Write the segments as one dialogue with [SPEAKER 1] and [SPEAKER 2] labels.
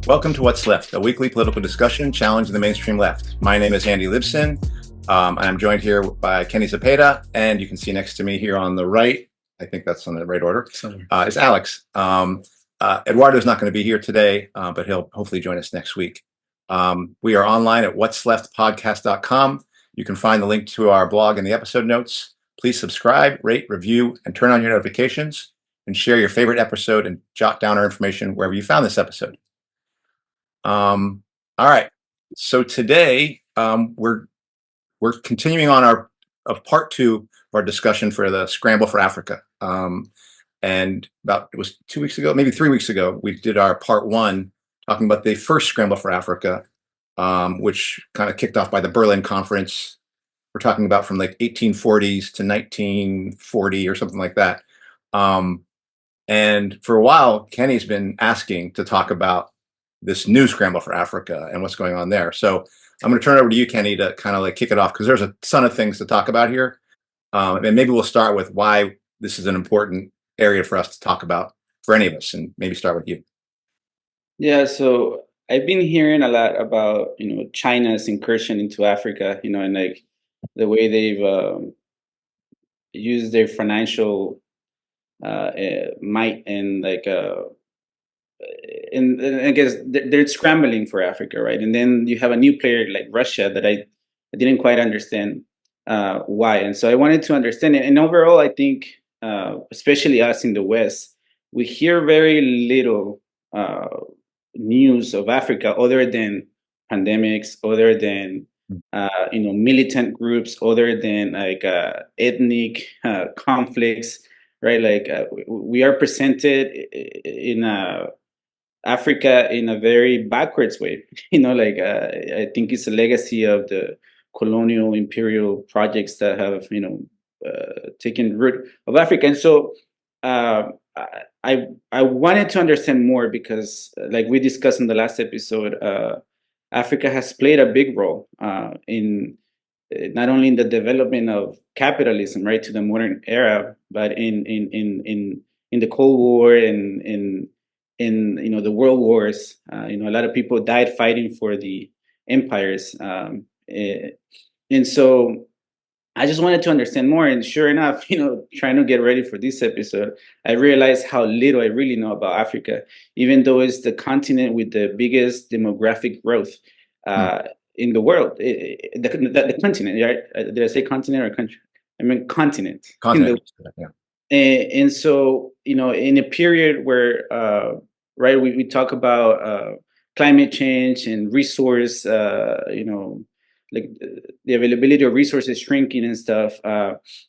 [SPEAKER 1] Welcome to What's Left, a weekly political discussion challenging the mainstream left. My name is Andy Libson, and I'm joined here by Kenny Zepeda, and you can see next to me here on the right, I think that's on the right order, is Alex. Eduardo's not going to be here today, but he'll hopefully join us next week. We are online at what'sleftpodcast.com. You can find the link to our blog in the episode notes. Please subscribe, rate, review, and turn on your notifications, and share your favorite episode and jot down our information wherever you found this episode. All right. So today we're continuing on our part two of our discussion for the Scramble for Africa. And it was 2 weeks ago, maybe 3 weeks ago, we did our part one talking about the first Scramble for Africa, which kind of kicked off by the Berlin Conference. We're talking about from like 1840s to 1940 or something like that. And for a while, Kenny's been asking to talk about this new Scramble for Africa and what's going on there. So I'm going to turn it over to you, Kenny, to kind of like kick it off, because there's a ton of things to talk about here. And maybe we'll start with why this is an important area for us to talk about for any of us, and maybe start with you.
[SPEAKER 2] Yeah, so I've been hearing a lot about, China's incursion into Africa, and like the way they've used their financial might and and I guess they're scrambling for Africa, right? And then you have a new player like Russia that I didn't quite understand why. And so I wanted to understand it. And overall, I think, especially us in the West, we hear very little news of Africa other than pandemics, other than militant groups, other than ethnic conflicts, right? We are presented in Africa in a very backwards way. I think it's a legacy of the colonial imperial projects that have taken root of Africa. And so I wanted to understand more because, like we discussed in the last episode, Africa has played a big role in not only in the development of capitalism, right, to the modern era, but in the Cold War and in the world wars. A lot of people died fighting for the empires, and so I just wanted to understand more. And sure enough, trying to get ready for this episode, I realized how little I really know about Africa, even though it's the continent with the biggest demographic growth in the world. The continent, right? Did I say continent or country? I mean continent.
[SPEAKER 1] Continent. Yeah.
[SPEAKER 2] And so, in a period where, right, we talk about climate change and resource, like the availability of resources shrinking and stuff.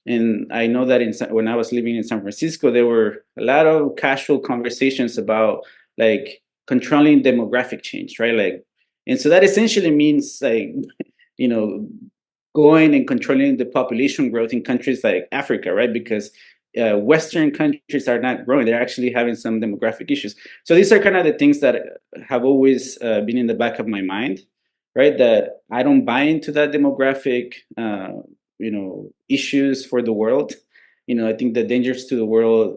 [SPEAKER 2] And I know that when I was living in San Francisco, there were a lot of casual conversations about like controlling demographic change, right? And so that essentially means going and controlling the population growth in countries like Africa, right? Because Western countries are not growing; they're actually having some demographic issues. So these are kind of the things that have always been in the back of my mind, right? That I don't buy into that demographic, issues for the world. I think the dangers to the world,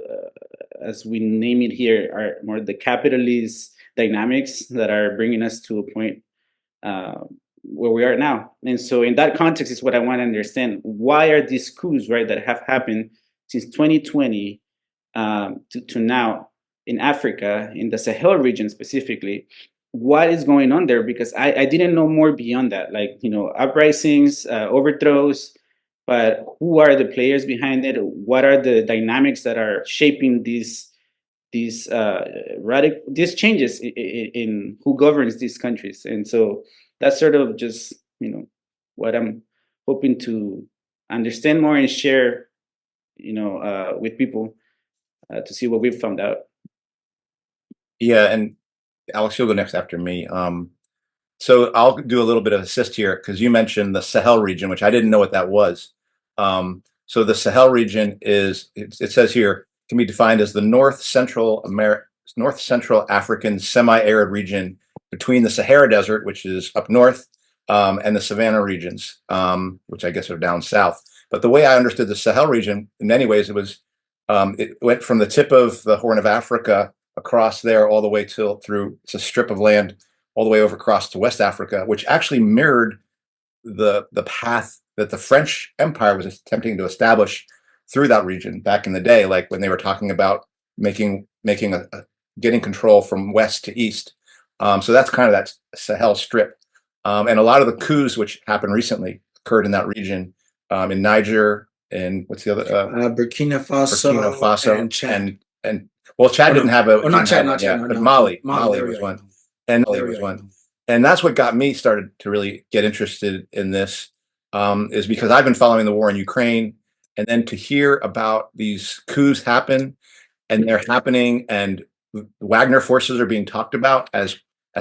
[SPEAKER 2] as we name it here, are more the capitalist dynamics that are bringing us to a point where we are now. And so, in that context, is what I want to understand: why are these coups, right, that have happened since 2020 to now in Africa, in the Sahel region specifically? What is going on there? Because I didn't know more beyond that, uprisings, overthrows, but who are the players behind it? What are the dynamics that are shaping these changes in who governs these countries? And so that's sort of just what I'm hoping to understand more and share with people to see what we've found out.
[SPEAKER 1] Yeah, and Alex, you'll go next after me. So I'll do a little bit of assist here because you mentioned the Sahel region, which I didn't know what that was. So the Sahel region it says here, can be defined as the North Central African semi-arid region between the Sahara Desert, which is up north, and the Savannah regions, which I guess are down south. But the way I understood the Sahel region, in many ways, it went from the tip of the Horn of Africa across there all the way through. It's a strip of land all the way over across to West Africa, which actually mirrored the path that the French Empire was attempting to establish through that region back in the day, like when they were talking about making getting control from west to east. So that's kind of that Sahel strip, and a lot of the coups which happened recently occurred in that region, in Niger and what's the other
[SPEAKER 3] Burkina Faso,
[SPEAKER 1] Burkina Faso,
[SPEAKER 3] and Chad.
[SPEAKER 1] and well, Chad didn't have a,
[SPEAKER 3] not Chad,
[SPEAKER 1] but
[SPEAKER 3] no.
[SPEAKER 1] Mali
[SPEAKER 3] there
[SPEAKER 1] was
[SPEAKER 3] we
[SPEAKER 1] one,
[SPEAKER 3] go.
[SPEAKER 1] and
[SPEAKER 3] There
[SPEAKER 1] Mali
[SPEAKER 3] we
[SPEAKER 1] was
[SPEAKER 3] go.
[SPEAKER 1] one, and that's what got me started to really get interested in this, is because I've been following the war in Ukraine, and then to hear about these coups happen, and they're happening, and the Wagner forces are being talked about as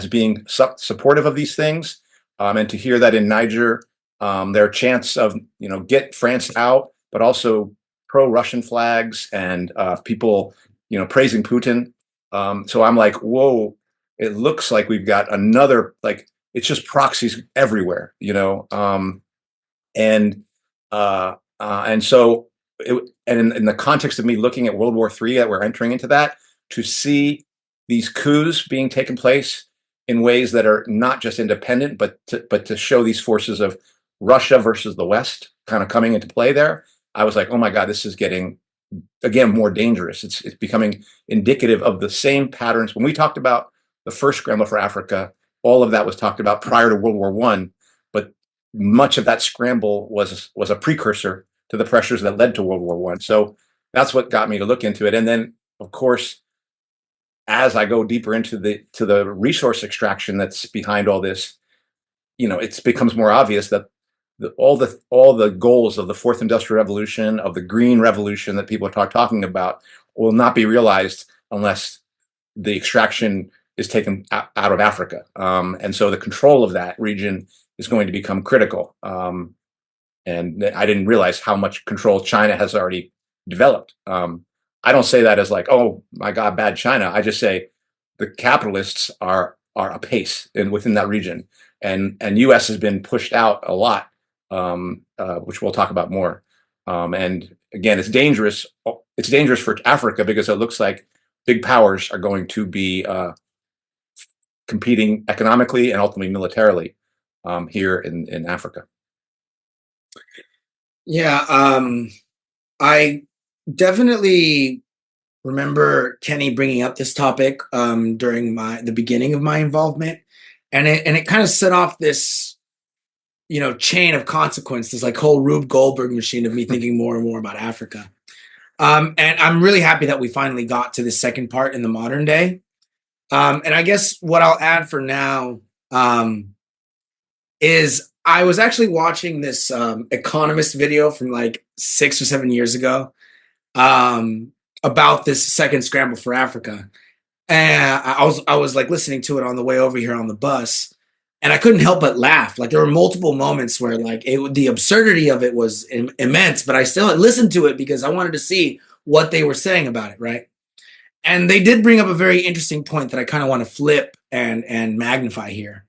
[SPEAKER 1] being supportive of these things, and to hear that in Niger, there are chants of get France out, but also pro-Russian flags and people praising Putin. So I'm like, whoa! It looks like we've got another, like, it's just proxies everywhere, and and so in the context of me looking at World War III, that we're entering into that, to see these coups being taken place in ways that are not just independent, but to show these forces of Russia versus the West kind of coming into play there, I was like, oh my God, this is getting, again, more dangerous. It's becoming indicative of the same patterns. When we talked about the first Scramble for Africa, all of that was talked about prior to World War I, but much of that scramble was a precursor to the pressures that led to World War I. So that's what got me to look into it. And then, of course, as I go deeper into the resource extraction that's behind all this, it becomes more obvious that all the goals of the fourth industrial revolution, of the green revolution that people are talking about, will not be realized unless the extraction is taken out of Africa. And so the control of that region is going to become critical. And I didn't realize how much control China has already developed. I don't say that as like, oh my God, bad China. I just say the capitalists are apace within that region, and U.S. has been pushed out a lot, which we'll talk about more. And again, it's dangerous. It's dangerous for Africa because it looks like big powers are going to be competing economically and ultimately militarily here in Africa.
[SPEAKER 3] Yeah, I definitely remember Kenny bringing up this topic during the beginning of my involvement, and it kind of set off this chain of consequence, this like whole Rube Goldberg machine of me thinking more and more about Africa. And I'm really happy that we finally got to the second part in the modern day. And I guess what I'll add for now is I was actually watching this Economist video from like 6 or 7 years ago about this second Scramble for Africa. And I was like listening to it on the way over here on the bus, and I couldn't help but laugh. Like there were multiple moments where like the absurdity of it was immense, but I still listened to it because I wanted to see what they were saying about it, right? And they did bring up a very interesting point that I kind of want to flip and magnify here.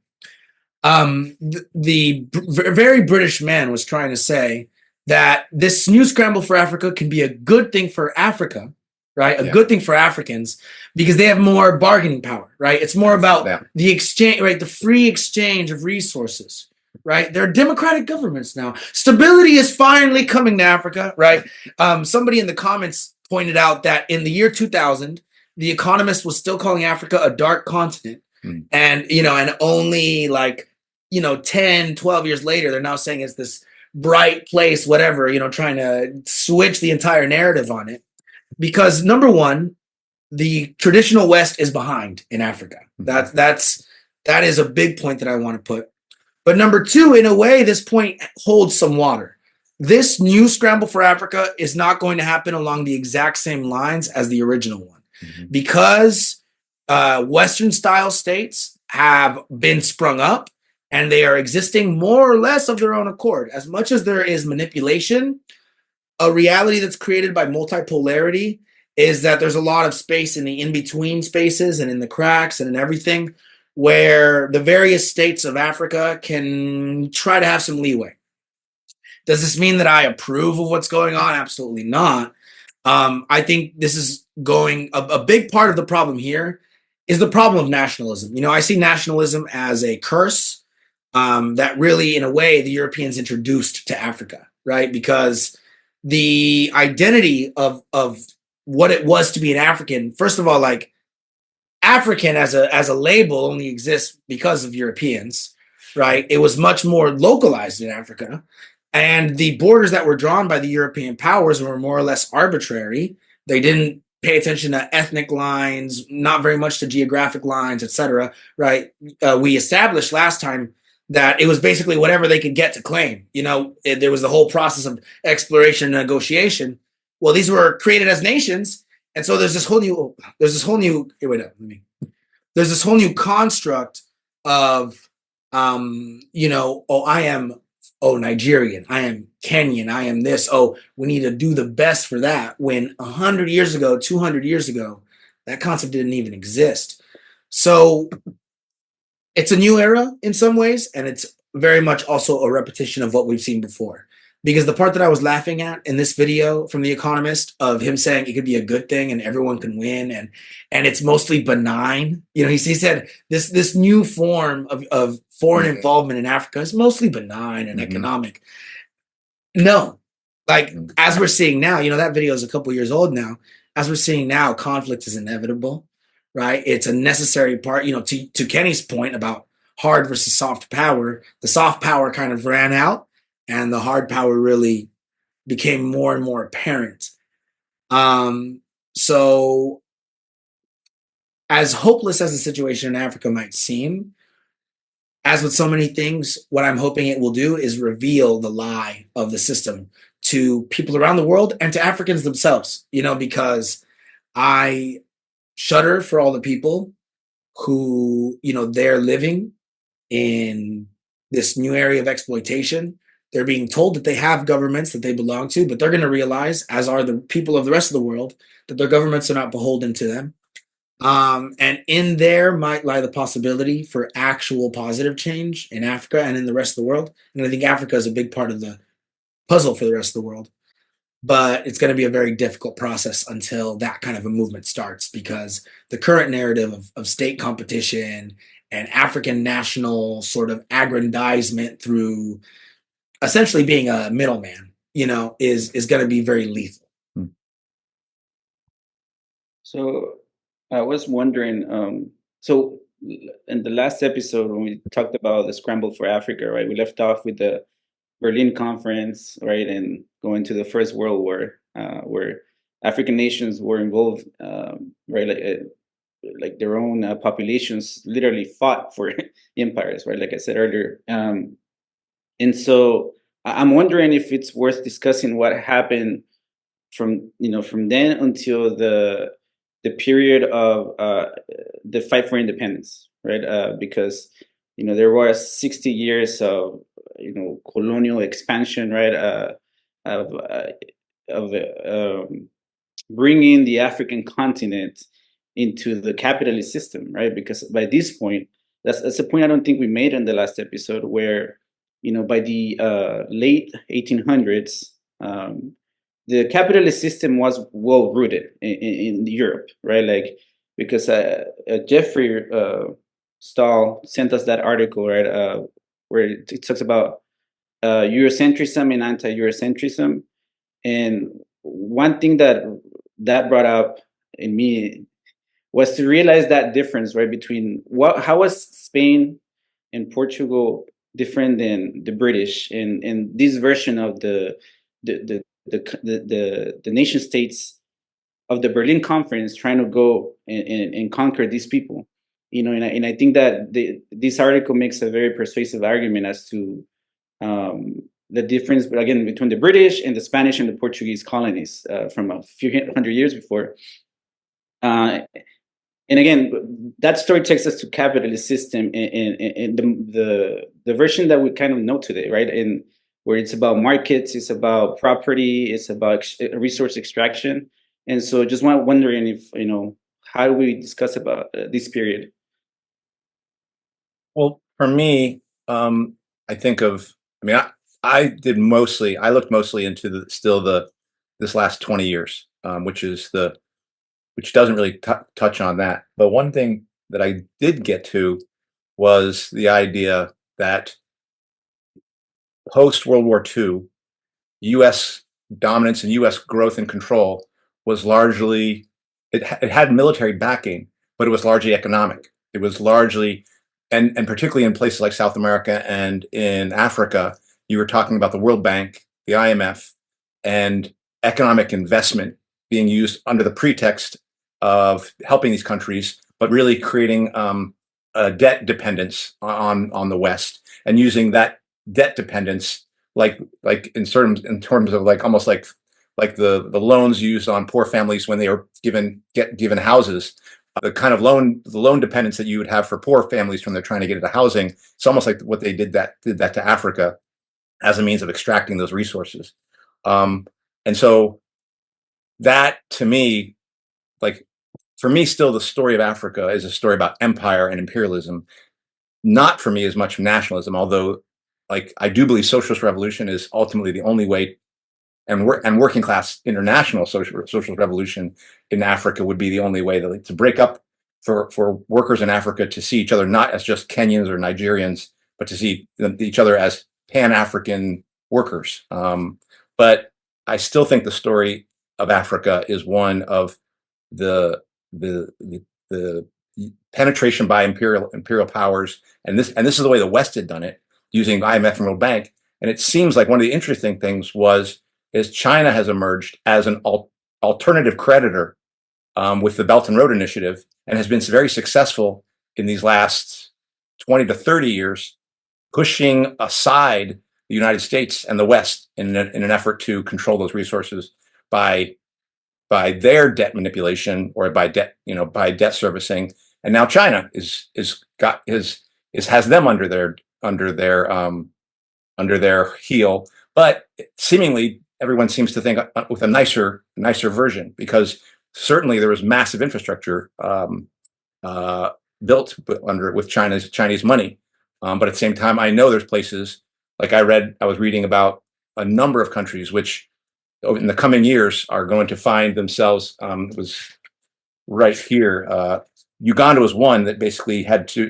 [SPEAKER 3] The very British man was trying to say that this new Scramble for Africa can be a good thing for Africa, right? A good thing for Africans because they have more bargaining power, right? It's more about the exchange, right? The free exchange of resources, right? They're democratic governments now. Stability is finally coming to Africa, right? Somebody in the comments pointed out that in the year 2000, The Economist was still calling Africa a dark continent. And, and only like, 10, 12 years later, they're now saying it's this bright place, whatever, trying to switch the entire narrative on it. Because number one, the traditional West is behind in Africa. That is a big point that I want to put. But number two, in a way, this point holds some water. This new Scramble for Africa is not going to happen along the exact same lines as the original one. Because Western style states have been sprung up and they are existing more or less of their own accord. As much as there is manipulation, a reality that's created by multipolarity is that there's a lot of space in the in-between spaces and in the cracks and in everything where the various states of Africa can try to have some leeway. Does this mean that I approve of what's going on? Absolutely not. I think this is going a big part of the problem here is the problem of nationalism. I see nationalism as a curse that really, in a way, the Europeans introduced to Africa, right? Because the identity of what it was to be an African, first of all, like African as a label only exists because of Europeans, right? It was much more localized in Africa, and the borders that were drawn by the European powers were more or less arbitrary. They didn't pay attention to ethnic lines, not very much to geographic lines, etc. Right? We established last time that it was basically whatever they could get to claim. There was the whole process of exploration and negotiation. Well, these were created as nations, and so there's this whole new there's this whole new construct of I am Nigerian, I am Kenyan, I am this. Oh, we need to do the best for that. When 100 years ago, 200 years ago, that concept didn't even exist. So it's a new era in some ways, and it's very much also a repetition of what we've seen before. Because the part that I was laughing at in this video from The Economist of him saying it could be a good thing and everyone can win and it's mostly benign. He said this new form of foreign involvement in Africa is mostly benign and economic. No, like as we're seeing now, that video is a couple years old now. As we're seeing now, conflict is inevitable, right? It's a necessary part. To Kenny's point about hard versus soft power, the soft power kind of ran out. And the hard power really became more and more apparent. So as hopeless as the situation in Africa might seem, as with so many things, what I'm hoping it will do is reveal the lie of the system to people around the world and to Africans themselves, because I shudder for all the people who, they're living in this new area of exploitation. They're being told that they have governments that they belong to, but they're going to realize, as are the people of the rest of the world, that their governments are not beholden to them. And in there might lie the possibility for actual positive change in Africa and in the rest of the world. And I think Africa is a big part of the puzzle for the rest of the world. But it's going to be a very difficult process until that kind of a movement starts, because the current narrative of state competition and African national sort of aggrandizement through essentially being a middleman, is going to be very lethal.
[SPEAKER 2] So I was wondering, so in the last episode when we talked about the Scramble for Africa, right, we left off with the Berlin Conference, right, and going to the First World War, where African nations were involved, right, like their own populations literally fought for empires, right, like I said earlier. And so I'm wondering if it's worth discussing what happened from then until the period of the fight for independence, right? Because there was 60 years of colonial expansion, right? Of bringing the African continent into the capitalist system, right? Because by this point, that's a point I don't think we made in the last episode, where by the late 1800s, the capitalist system was well rooted in Europe, right? Like, because Jeffrey Stahl sent us that article, right, where it talks about Eurocentrism and anti-Eurocentrism, and one thing that brought up in me was to realize that difference, right, between how was Spain and Portugal different than the British, and this version of the nation states of the Berlin Conference trying to go and conquer these people, and I think that this article makes a very persuasive argument as to the difference, but again, between the British and the Spanish and the Portuguese colonies from a few hundred years before. And again, that story takes us to capitalist system and the version that we kind of know today, right? And where it's about markets, it's about property, it's about resource extraction. And so just wondering if, how do we discuss about this period?
[SPEAKER 1] Well, for me, I think of, I looked mostly into this last 20 years. which doesn't really touch on that. But one thing that I did get to was the idea that post World War II, U.S. dominance and U.S. growth and control was largely, it had military backing, but it was largely economic. It was largely, and particularly in places like South America and in Africa, you were talking about the World Bank, the IMF, and economic investment being used under the pretext of helping these countries, but really creating a debt dependence on the West, and using that debt dependence like in terms of like almost like the loans used on poor families when they were given houses, the kind of loan dependence that you would have for poor families when they're trying to get into housing. It's almost like what they did that to Africa as a means of extracting those resources. And so that, to me, like, for me, still the story of Africa is a story about empire and imperialism, not for me as much nationalism, although like I do believe socialist revolution is ultimately the only way, and working class international socialist revolution in Africa would be the only way to break up for workers in Africa to see each other not as just Kenyans or Nigerians, but to see each other as Pan-African workers. But I still think the story of Africa is one of the penetration by imperial powers, and this is the way the West had done it, using IMF and World Bank. And it seems like one of the interesting things is China has emerged as an alternative creditor with the Belt and Road Initiative, and has been very successful in these last 20 to 30 years, pushing aside the United States and the West in an effort to control those resources by their debt manipulation, or by debt servicing. And now China has them under their heel. But seemingly everyone seems to think with a nicer version, because certainly there was massive infrastructure built with Chinese money. But at the same time, I know there's places, like I was reading about a number of countries which in the coming years are going to find themselves, it was right here, Uganda was one that basically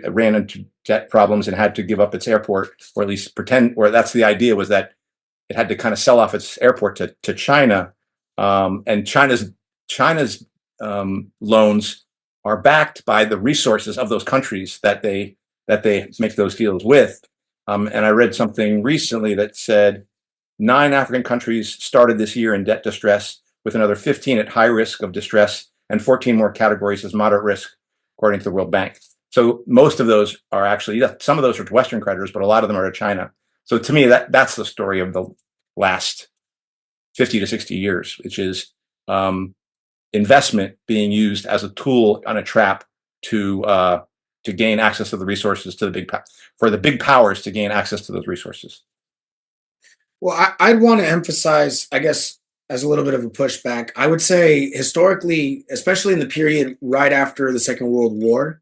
[SPEAKER 1] ran into debt problems and had to give up its airport, or at least pretend, or that's the idea, was that it had to kind of sell off its airport to China. And China's loans are backed by the resources of those countries that they make those deals with. And I read something recently that said 9 African countries started this year in debt distress, with another 15 at high risk of distress, and 14 more categories as moderate risk, according to the World Bank. So most of those are actually, some of those are to Western creditors, but a lot of them are to China. So to me, that's the story of the last 50 to 60 years, which is investment being used as a tool on a trap to gain access to the resources, for the big powers to gain access to those resources.
[SPEAKER 3] Well, I'd want to emphasize, I guess, as a little bit of a pushback, I would say historically, especially in the period right after the Second World War,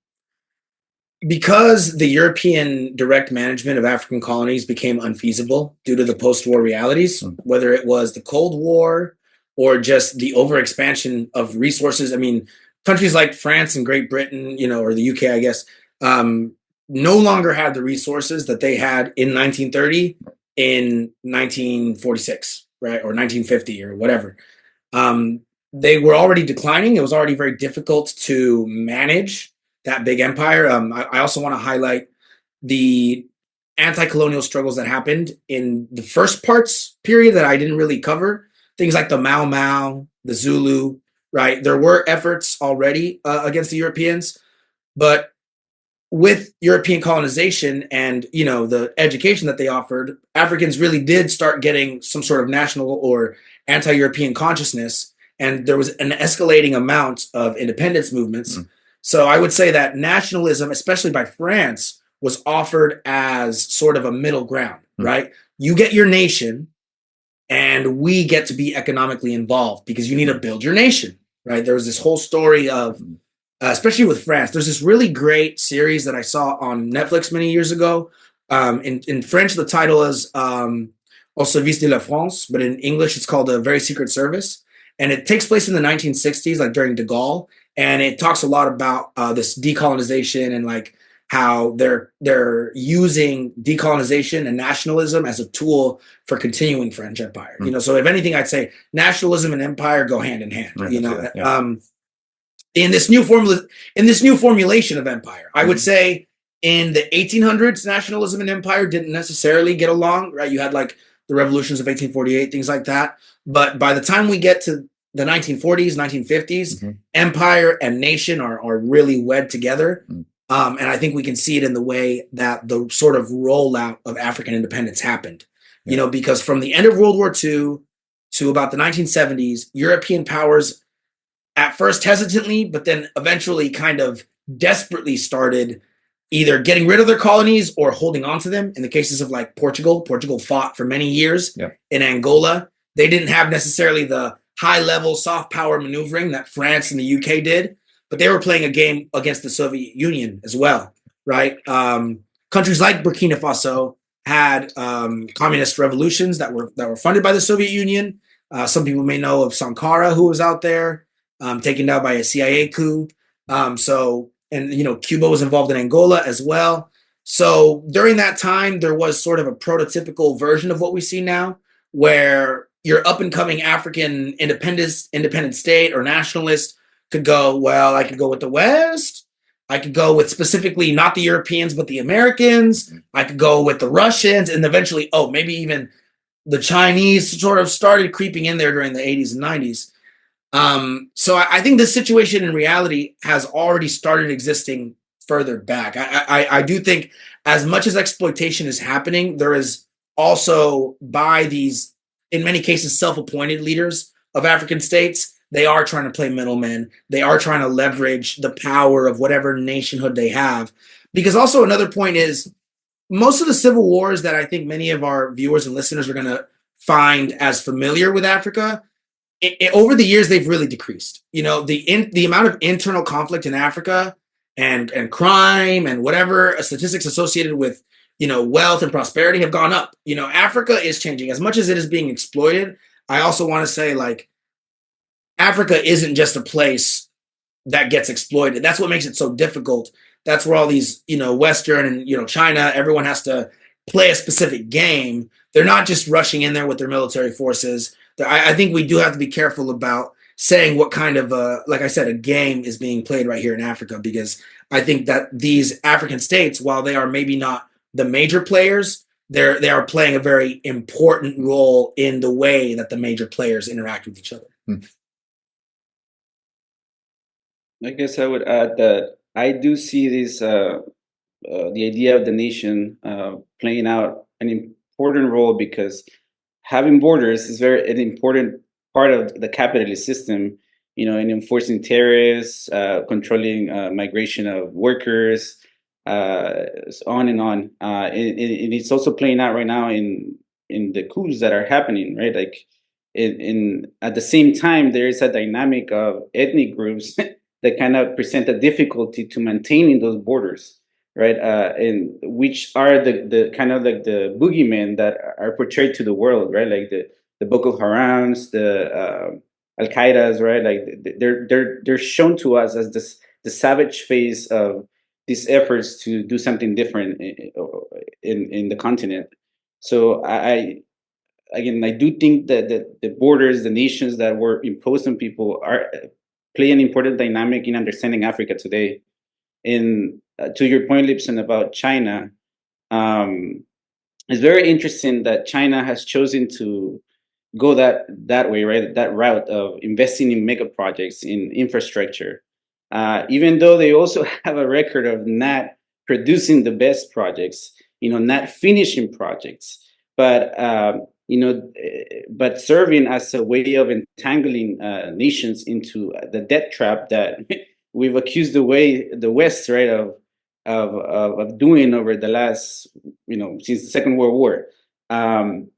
[SPEAKER 3] because the European direct management of African colonies became unfeasible due to the post-war realities, whether it was the Cold War or just the overexpansion of resources. I mean, countries like France and Great Britain, or the UK, I guess, no longer had the resources that they had in 1930, in 1946, right, or 1950, or whatever. They were already declining. It was already very difficult to manage that big empire. I also want to highlight the anti-colonial struggles that happened in the first parts period that I didn't really cover. Things like the Mau Mau, the Zulu, right? There were efforts already against the Europeans, but with European colonization and the education that they offered, Africans really did start getting some sort of national or anti-European consciousness, and there was an escalating amount of independence movements. So I would say that nationalism, especially by France, was offered as sort of a middle ground, right? You get your nation, and we get to be economically involved because you need to build your nation, right? There was this whole story of, especially with France, there's this really great series that I saw on Netflix many years ago. In French, the title is Au Service de la France, but in English, it's called A Very Secret Service. and it takes place in the 1960s, like during de Gaulle, and it talks a lot about this decolonization and like how they're using decolonization and nationalism as a tool for continuing French empire. You know, so if anything, I'd say nationalism and empire go hand in hand.
[SPEAKER 1] Right,
[SPEAKER 3] you know,
[SPEAKER 1] that, yeah.
[SPEAKER 3] In this new formulation of empire, I would say in the 1800s, nationalism and empire didn't necessarily get along. Right, you had like the revolutions of 1848, things like that. But by the time we get to the 1940s, 1950s, empire and nation are really wed together. And I think we can see it in the way that the sort of rollout of African independence happened. You know, because from the end of World War II to about the 1970s, European powers at first hesitantly, but then eventually kind of desperately started either getting rid of their colonies or holding on to them. In the cases of like Portugal fought for many years in Angola. They didn't have necessarily the high level soft power maneuvering that France and the UK did, but they were playing a game against the Soviet Union as well, right? Countries like Burkina Faso had communist revolutions that were funded by the Soviet Union. Some people may know of Sankara, who was out there, taken down by a CIA coup. And you know, Cuba was involved in Angola as well. So during that time, there was sort of a prototypical version of what we see now, where your up and coming African independent state or nationalist could go, well, I could go with the West. I could go with specifically not the Europeans, but the Americans. I could go with the Russians, and eventually, oh, maybe even the Chinese sort of started creeping in there during the 80s and 90s. So I think this situation in reality has already started existing further back. I do think as much as exploitation is happening, there is also by these, in many cases, self-appointed leaders of African states, they are trying to play middlemen. They are trying to leverage the power of whatever nationhood they have. Because also another point is most of the civil wars that I think many of our viewers and listeners are going to find as familiar with Africa, over the years, they've really decreased. You know, the amount of internal conflict in Africa and crime and whatever statistics associated with, you know, wealth and prosperity have gone up. You know, Africa is changing as much as it is being exploited. I also want to say, like, Africa isn't just a place that gets exploited. That's what makes it so difficult. That's where all these, you know, Western and, you know, China, everyone has to play a specific game. They're not just rushing in there with their military forces. I think we do have to be careful about saying what kind of, like I said, a game is being played right here in Africa, because I think that these African states, while they are maybe not the major players, they are playing a very important role in the way that the major players interact with each other.
[SPEAKER 2] I guess I would add that I do see this the idea of the nation playing out an important role, because having borders is an important part of the capitalist system. You know, in enforcing tariffs, controlling migration of workers, on and on. And it's also playing out right now in the coups that are happening, right? Like, in at the same time, there is a dynamic of ethnic groups that kind of present a difficulty to maintaining those borders, right? And which are the kind of like the boogeymen that are portrayed to the world, right? Like the Boko Harams, the Al Qaeda's, right? Like they're shown to us as the savage face of these efforts to do something different in the continent. So I do think that the borders, the nations that were imposed on people play an important dynamic in understanding Africa today. And to your point, Lipson, about China, it's very interesting that China has chosen to go that way, right? That route of investing in mega projects, in infrastructure, even though they also have a record of not producing the best projects, you know, not finishing projects, but you know, but serving as a way of entangling nations into the debt trap that we've accused the West, right, of doing over the last, you know, since the Second World War. And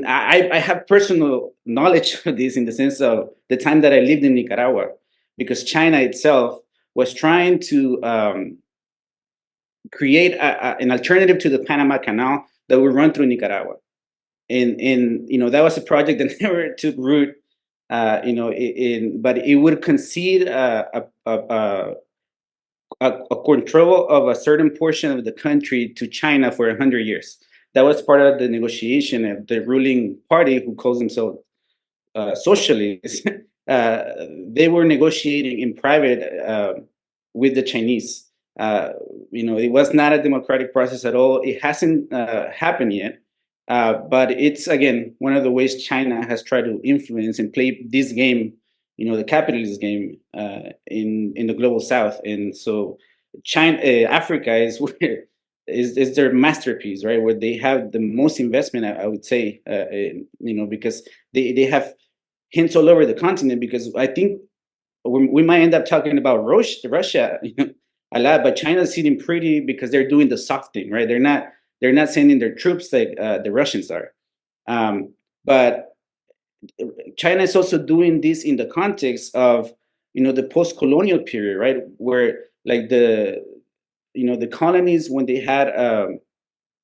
[SPEAKER 2] I have personal knowledge of this in the sense of the time that I lived in Nicaragua, because China itself was trying to create an alternative to the Panama Canal that would run through Nicaragua. And you know, that was a project that never took root. But it would concede a control of a certain portion of the country to China for 100 years. That was part of the negotiation of the ruling party, who calls themselves socialists. They were negotiating in private with the Chinese. It was not a democratic process at all. It hasn't happened yet. But it's, again, one of the ways China has tried to influence and play this game, the capitalist game in the global South. And so Africa is where is their masterpiece, right? Where they have the most investment, I would say, because they have hints all over the continent. Because I think we might end up talking about Russia, a lot, but China's sitting pretty because they're doing the soft thing, right? They're not sending their troops like the Russians are. But China is also doing this in the context of the post-colonial period, right? Where like the colonies, when they had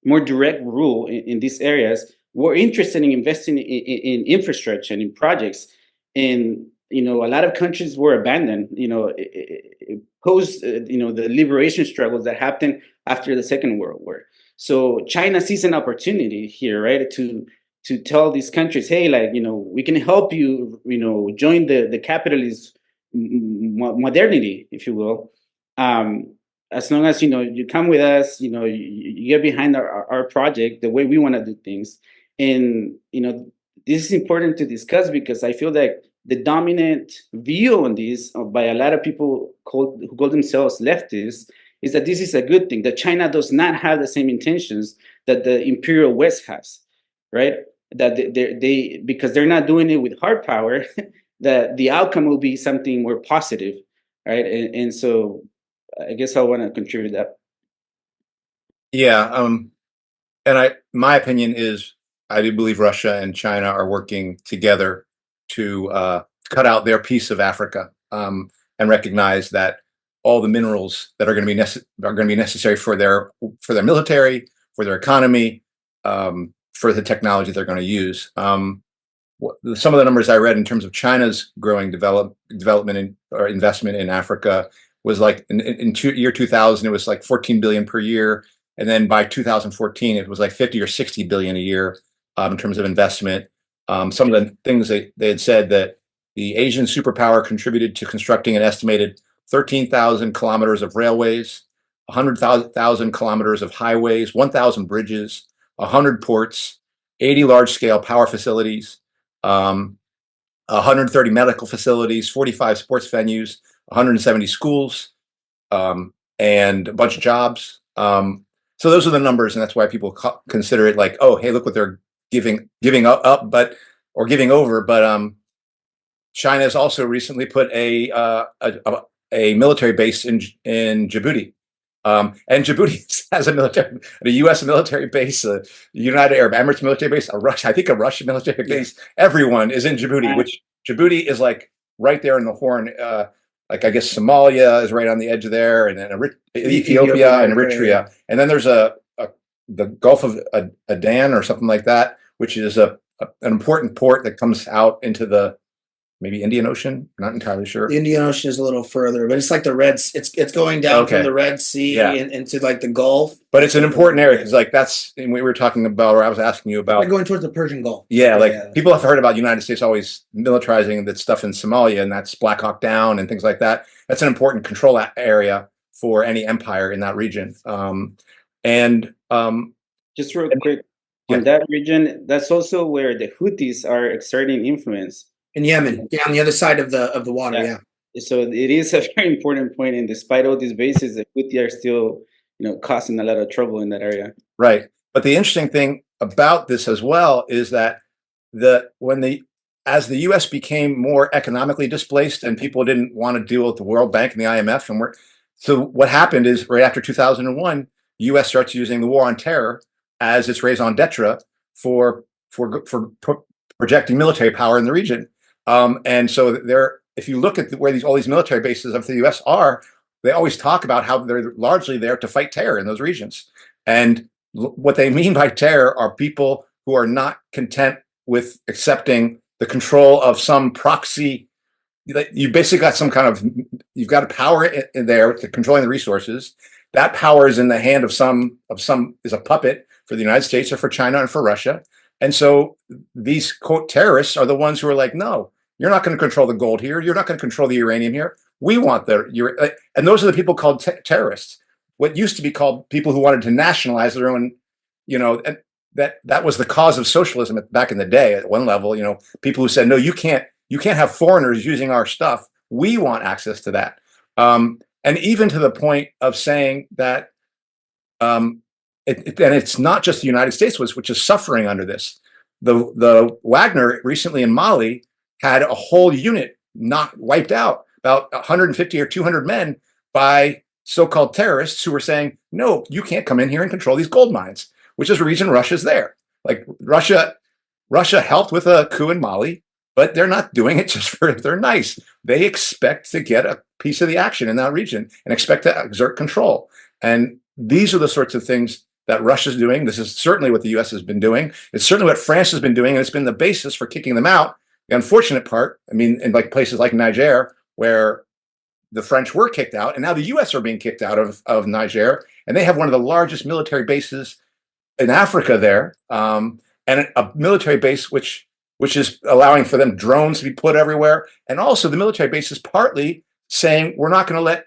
[SPEAKER 2] more direct rule in these areas, were interested in investing in infrastructure and in projects. And a lot of countries were abandoned. Post the liberation struggles that happened after the Second World War. So China sees an opportunity here, right, to tell these countries, hey, we can help you, join the capitalist modernity, if you will. As long as you come with us, you get behind our project the way we want to do things. And this is important to discuss, because I feel that the dominant view on this by a lot of people who call themselves leftists is that this is a good thing, that China does not have the same intentions that the imperial West has, right? That they because they're not doing it with hard power, that the outcome will be something more positive, right? And so I guess I want to contribute that.
[SPEAKER 1] Yeah. And my opinion is, I do believe Russia and China are working together to cut out their piece of Africa, and recognize that all the minerals that are going to be necessary for their military, for their economy, for the technology they're going to use. Some of the numbers I read in terms of China's growing development or investment in Africa was like in year 2000, it was like 14 billion per year. And then by 2014, it was like 50 or 60 billion a year in terms of investment. Some of the things they had said, that the Asian superpower contributed to constructing an estimated 13,000 kilometers of railways, 100,000 kilometers of highways, 1,000 bridges, 100 ports, 80 large-scale power facilities, 130 medical facilities, 45 sports venues, 170 schools, and a bunch of jobs. So those are the numbers, and that's why people consider it like, oh, hey, look what they're giving up, or giving over. But China has also recently put a military base in Djibouti. And Djibouti has a U.S. military base, a United Arab Emirates military base, a Russian military base. Everyone is in Djibouti, which Djibouti is like right there in the Horn. Like I guess Somalia is right on the edge of there, and then Ethiopia and Eritrea, and then there's the Gulf of Aden or something like that, which is an important port that comes out into the maybe Indian Ocean. Not entirely sure.
[SPEAKER 3] The Indian Ocean is a little further, but it's like the Red. It's going down from the Red Sea into like the Gulf.
[SPEAKER 1] But it's an important area, because like that's we were talking about, or I was asking you about.
[SPEAKER 3] Like going towards the Persian Gulf.
[SPEAKER 1] Yeah, people have heard about the United States always militarizing that stuff in Somalia, and that's Black Hawk Down and things like that. That's an important control area for any empire in that region.
[SPEAKER 2] Just real quick, on that region, that's also where the Houthis are exerting influence.
[SPEAKER 3] In Yemen, on the other side of the water,
[SPEAKER 2] So it is a very important point, and despite all these bases, the Houthis are still, causing a lot of trouble in that area.
[SPEAKER 1] Right. But the interesting thing about this as well is that as the U.S. became more economically displaced and people didn't want to deal with the World Bank and the IMF, so what happened is right after 2001, U.S. starts using the war on terror as its raison d'etre for projecting military power in the region. And so if you look at where all these military bases of the U.S. are, they always talk about how they're largely there to fight terror in those regions. And what they mean by terror are people who are not content with accepting the control of some proxy. You basically got some kind of, you've got a power in there to controlling the resources. That power is in the hand of some is a puppet for the United States or for China and for Russia. And so these quote terrorists are the ones who are like, no, you're not going to control the gold here. You're not going to control the uranium here. We want and those are the people called terrorists. What used to be called people who wanted to nationalize their own, and that was the cause of socialism back in the day. At one level, people who said, no, you can't have foreigners using our stuff. We want access to that. And even to the point of saying that, and it's not just the United States which is suffering under this. The Wagner recently in Mali had a whole unit not wiped out, about 150 or 200 men by so-called terrorists who were saying, no, you can't come in here and control these gold mines, which is the reason Russia's there. Like Russia helped with a coup in Mali, but they're not doing it just for they're nice. They expect to get a piece of the action in that region and expect to exert control. And these are the sorts of things that Russia's doing. This is certainly what the US has been doing. It's certainly what France has been doing, and it's been the basis for kicking them out. The unfortunate part, in like places like Niger, where the French were kicked out, and now the US are being kicked out of Niger, and they have one of the largest military bases in Africa there, and a military base which is allowing for them drones to be put everywhere. And also the military base is partly saying, we're not going to let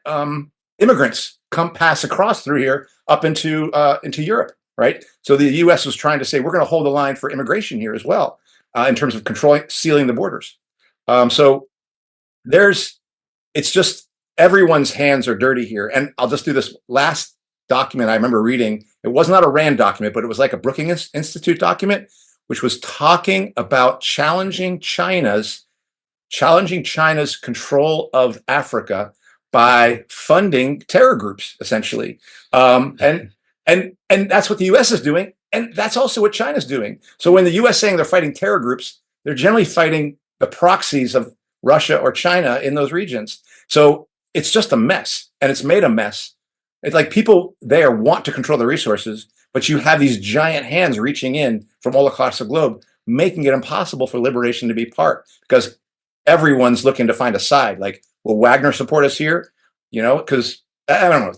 [SPEAKER 1] immigrants pass across through here up into Europe, right? So the US was trying to say, we're going to hold the line for immigration here as well, in terms of sealing the borders. So it's just, everyone's hands are dirty here. And I'll just do this last document I remember reading. It was not a RAND document, but it was like a Brookings Institute document, which was talking about challenging China's control of Africa by funding terror groups, essentially. And that's what the US is doing. And that's also what China's doing. So when the US saying they're fighting terror groups, they're generally fighting the proxies of Russia or China in those regions. So it's just a mess, and it's made a mess. It's like people there want to control the resources, but you have these giant hands reaching in from all across the globe, making it impossible for liberation to be part, because everyone's looking to find a side. Like, will Wagner support us here? Because I don't know.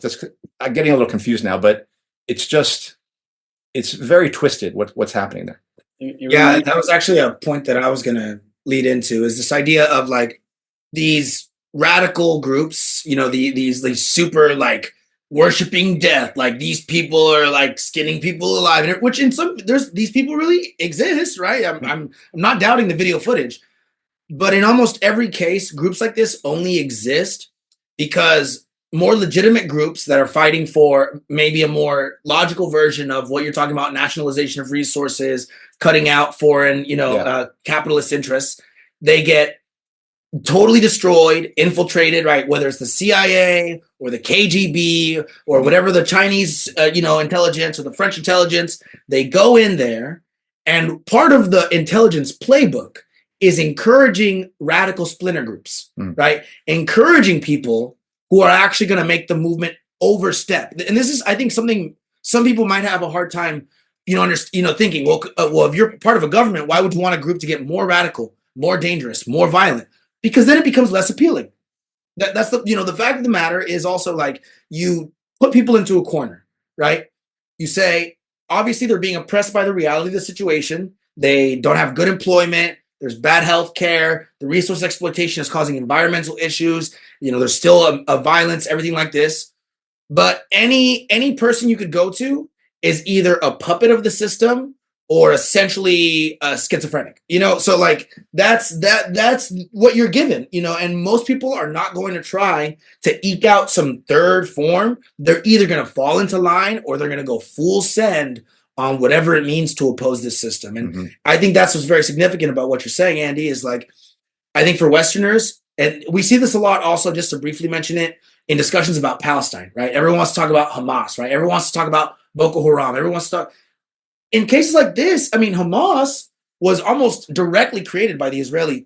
[SPEAKER 1] I'm getting a little confused now, but it's very twisted what's happening there.
[SPEAKER 3] Yeah, that was actually a point that I was going to lead into, is this idea of like these radical groups, these super like worshiping death, like these people are like skinning people alive, which these people really exist, right? I'm not doubting the video footage, but in almost every case, groups like this only exist because more legitimate groups that are fighting for maybe a more logical version of what you're talking about, nationalization of resources, cutting out foreign, capitalist interests, they get totally destroyed, infiltrated, right? Whether it's the CIA or the KGB or whatever, the Chinese, intelligence or the French intelligence, they go in there, and part of the intelligence playbook is encouraging radical splinter groups, right? Encouraging people who are actually going to make the movement overstep. And this is, I think, something some people might have a hard time, thinking, well, if you're part of a government, why would you want a group to get more radical, more dangerous, more violent? Because then it becomes less appealing. That's the fact of the matter is also, like, you put people into a corner, right? You say, obviously they're being oppressed by the reality of the situation. They don't have good employment. There's bad health care. The resource exploitation is causing environmental issues. There's still a violence, everything like this. But any person you could go to is either a puppet of the system or essentially schizophrenic, so like that's what you're given, and most people are not going to try to eke out some third form. They're either going to fall into line or they're going to go full send on whatever it means to oppose this system. And I think that's what's very significant about what you're saying, Andy, is like, I think for Westerners, and we see this a lot also, just to briefly mention it, in discussions about Palestine, right? Everyone wants to talk about Hamas, right? Everyone wants to talk about Boko Haram. Everyone wants to talk. In cases like this, Hamas was almost directly created by the Israeli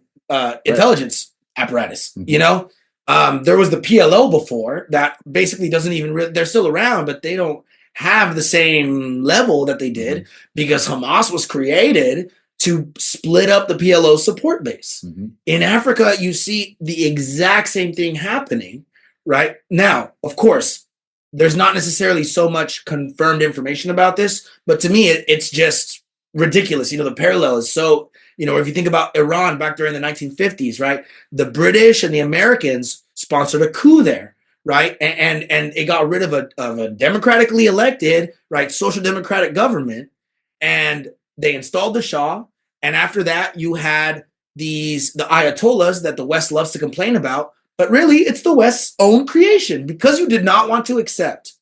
[SPEAKER 3] intelligence apparatus. There was the PLO before that basically doesn't even, they're still around, but they don't have the same level that they did because Hamas was created to split up the PLO support base.
[SPEAKER 1] Mm-hmm.
[SPEAKER 3] In Africa, you see the exact same thing happening right now. Of course, there's not necessarily so much confirmed information about this, but to me, it's just ridiculous. You know, the parallel is so, you know, if you think about Iran back during the 1950s, right? The British and the Americans sponsored a coup there, right? And it got rid of a democratically elected, right, social democratic government, and they installed the Shah. And after that, you had the Ayatollahs that the West loves to complain about, but really it's the West's own creation because you did not want to accept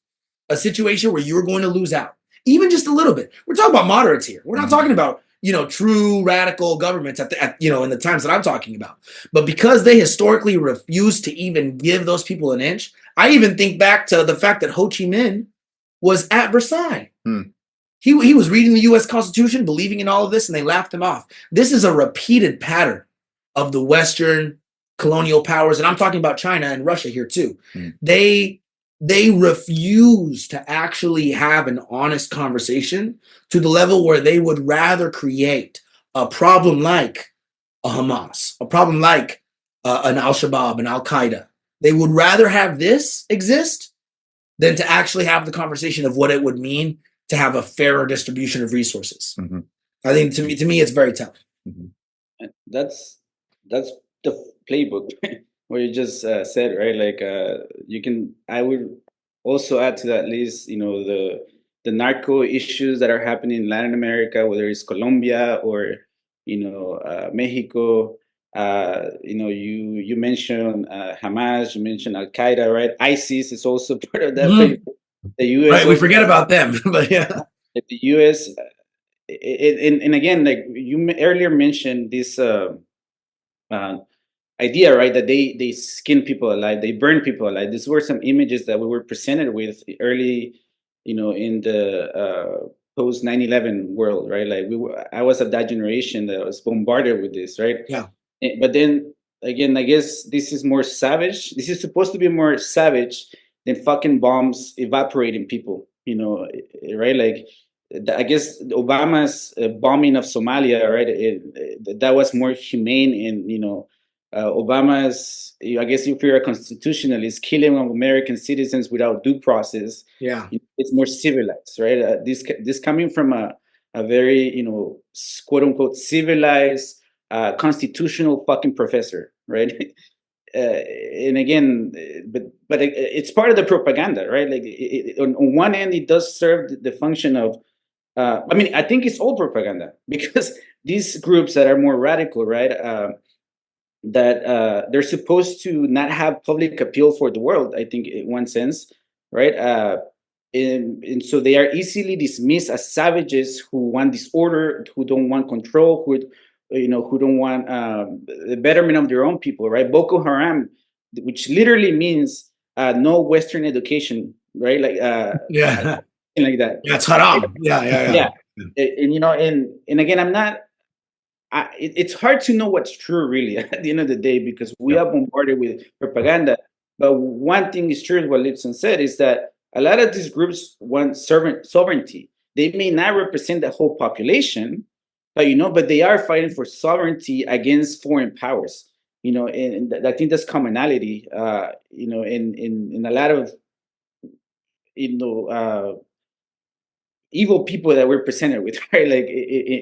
[SPEAKER 3] a situation where you were going to lose out, even just a little bit. We're talking about moderates here. We're not talking about, you know, true radical governments you know, in the times that I'm talking about. But because they historically refused to even give those people an inch, I even think back to the fact that Ho Chi Minh was at Versailles. He was reading the U.S. Constitution, believing in all of this, and they laughed him off. This is a repeated pattern of the Western colonial powers, and I'm talking about China and Russia here too. They refuse to actually have an honest conversation to the level where they would rather create a problem like a Hamas, a problem like an Al-Shabaab, an Al-Qaeda. They would rather have this exist than to actually have the conversation of what it would mean to have a fairer distribution of resources. I think to me, it's very tough.
[SPEAKER 2] That's the playbook where you just said, right? Like I would also add to that list, you know, the narco issues that are happening in Latin America, whether it's Colombia or, you know, Mexico. You know, you mentioned Hamas, you mentioned Al Qaeda, right? ISIS is also part of that playbook. The U.S.
[SPEAKER 3] Right, we forget about them, but yeah.
[SPEAKER 2] The U.S. And again, like you earlier mentioned, this idea, right, that they skin people alive, they burn people alive. These were some images that we were presented with early, you know, in the post 9/11 world, right? Like I was of that generation that was bombarded with this, right?
[SPEAKER 3] Yeah.
[SPEAKER 2] But then again, I guess this is more savage. This is supposed to be more savage than fucking bombs evaporating people, you know, right? Like I guess Obama's bombing of Somalia, right? That was more humane, and you know, Obama's. I guess if you're a constitutionalist, killing of American citizens without due process, it's more civilized, right? This coming from a very, you know, quote unquote civilized constitutional fucking professor, right? And again, but it's part of the propaganda, right? Like on one end, it does serve the function of. I mean, I think it's all propaganda because these groups that are more radical, right? That they're supposed to not have public appeal for the world. I think, in one sense, right? And so they are easily dismissed as savages who want disorder, who don't want control, who don't want the betterment of their own people, right? Boko Haram, which literally means no Western education, right? Like like that.
[SPEAKER 3] Yeah, it's haram. Yeah.
[SPEAKER 2] And you know, and again, it's hard to know what's true really at the end of the day because we are bombarded with propaganda. But one thing is true, what Lipson said, is that a lot of these groups want sovereignty. They may not represent the whole population, but they are fighting for sovereignty against foreign powers. You know, and I think that's commonality. You know, in a lot of, you know, evil people that we're presented with, right? Like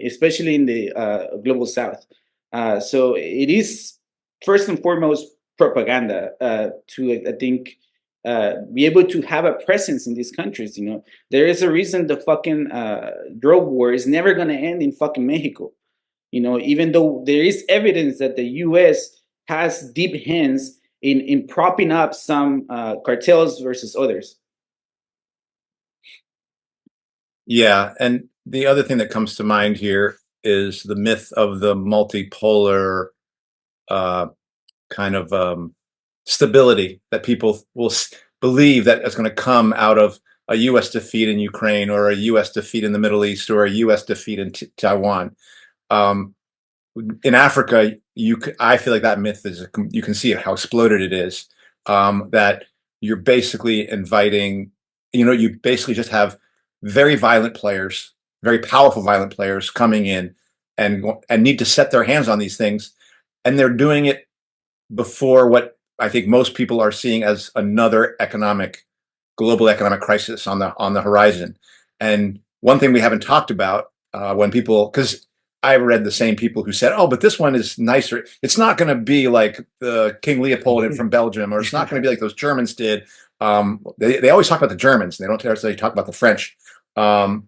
[SPEAKER 2] especially in the global South. So it is first and foremost propaganda to, I think, be able to have a presence in these countries. You know, there is a reason the fucking drug war is never going to end in fucking Mexico. You know, even though there is evidence that the U.S. has deep hands in propping up some cartels versus others.
[SPEAKER 1] Yeah, and the other thing that comes to mind here is the myth of the multipolar kind of stability that people will believe that is going to come out of a U.S. defeat in Ukraine or a U.S. defeat in the Middle East or a U.S. defeat in Taiwan. In Africa, I feel like that myth is, you can see how exploded it is, that you're basically inviting, you basically just have very violent players, very powerful violent players coming in and need to set their hands on these things, and they're doing it before what I think most people are seeing as another global economic crisis on the horizon. And one thing we haven't talked about when people, because I read the same people who said, "Oh, but this one is nicer. It's not going to be like the King Leopold from Belgium, or it's not going to be like those Germans did." They always talk about the Germans. They don't necessarily talk about the French. But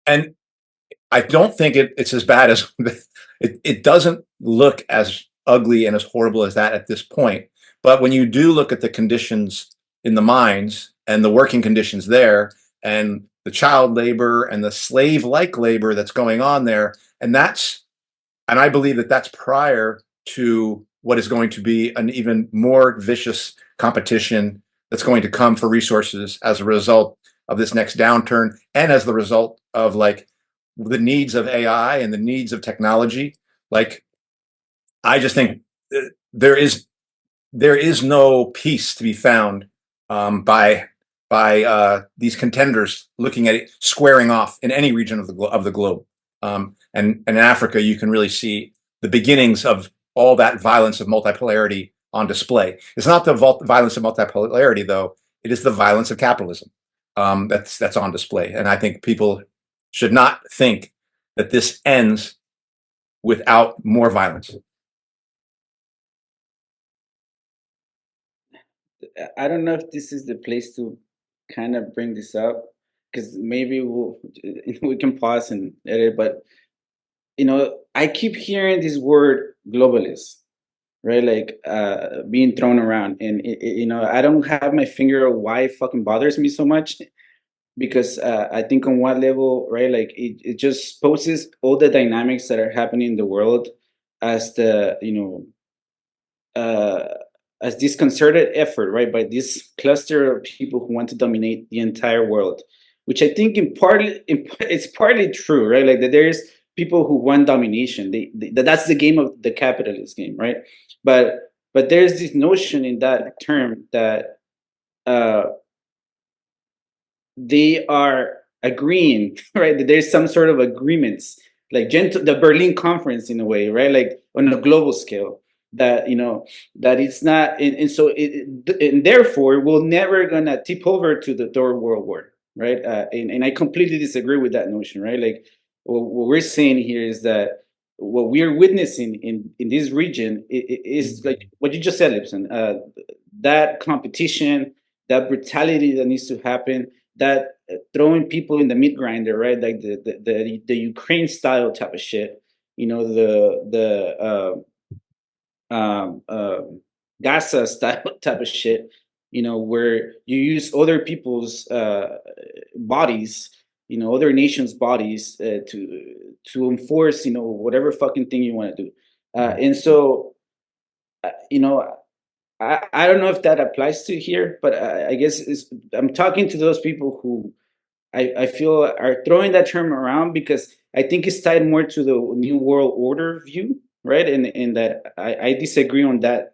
[SPEAKER 1] I don't think it's as bad as it doesn't look as ugly and as horrible as that at this point. But when you do look at the conditions in the mines and the working conditions there, and the child labor and the slave-like labor that's going on there, and I believe that that's prior to what is going to be an even more vicious competition that's going to come for resources as a result of this next downturn, and as the result of like the needs of AI and the needs of technology. Like, I just think there is no peace to be found by these contenders looking at it, squaring off in any region of the globe. And in Africa, you can really see the beginnings of all that violence of multipolarity on display. It's not the violence of multipolarity, though. It is the violence of capitalism that's on display. And I think people should not think that this ends without more violence.
[SPEAKER 2] I don't know if this is the place to kind of bring this up, because maybe we can pause and edit. But I keep hearing this word globalist, right? Like being thrown around, and I don't have my finger on why it fucking bothers me so much, because I think on one level, right, like it just poses all the dynamics that are happening in the world as as this concerted effort, right, by this cluster of people who want to dominate the entire world, which I think it's partly true, right? Like that there's people who want domination. That's the game of the capitalist game, right? But there's this notion in that term that they are agreeing, right? That there's some sort of agreements, like the Berlin Conference in a way, right? Like on a global scale, that that it's not, and therefore we're never gonna tip over to the third world war, right? And I completely disagree with that notion, right? Like what we're saying here is that what we're witnessing in this region is like what you just said, Lipson. That competition, that brutality that needs to happen, that throwing people in the meat grinder, right? Like the Ukraine style type of shit. The Gaza style type of shit. Where you use other people's bodies, other nations' bodies to enforce, whatever fucking thing you want to do. And so, I don't know if that applies to here, but I guess I'm talking to those people who I feel are throwing that term around, because I think it's tied more to the new world order view, right? And that I disagree on that.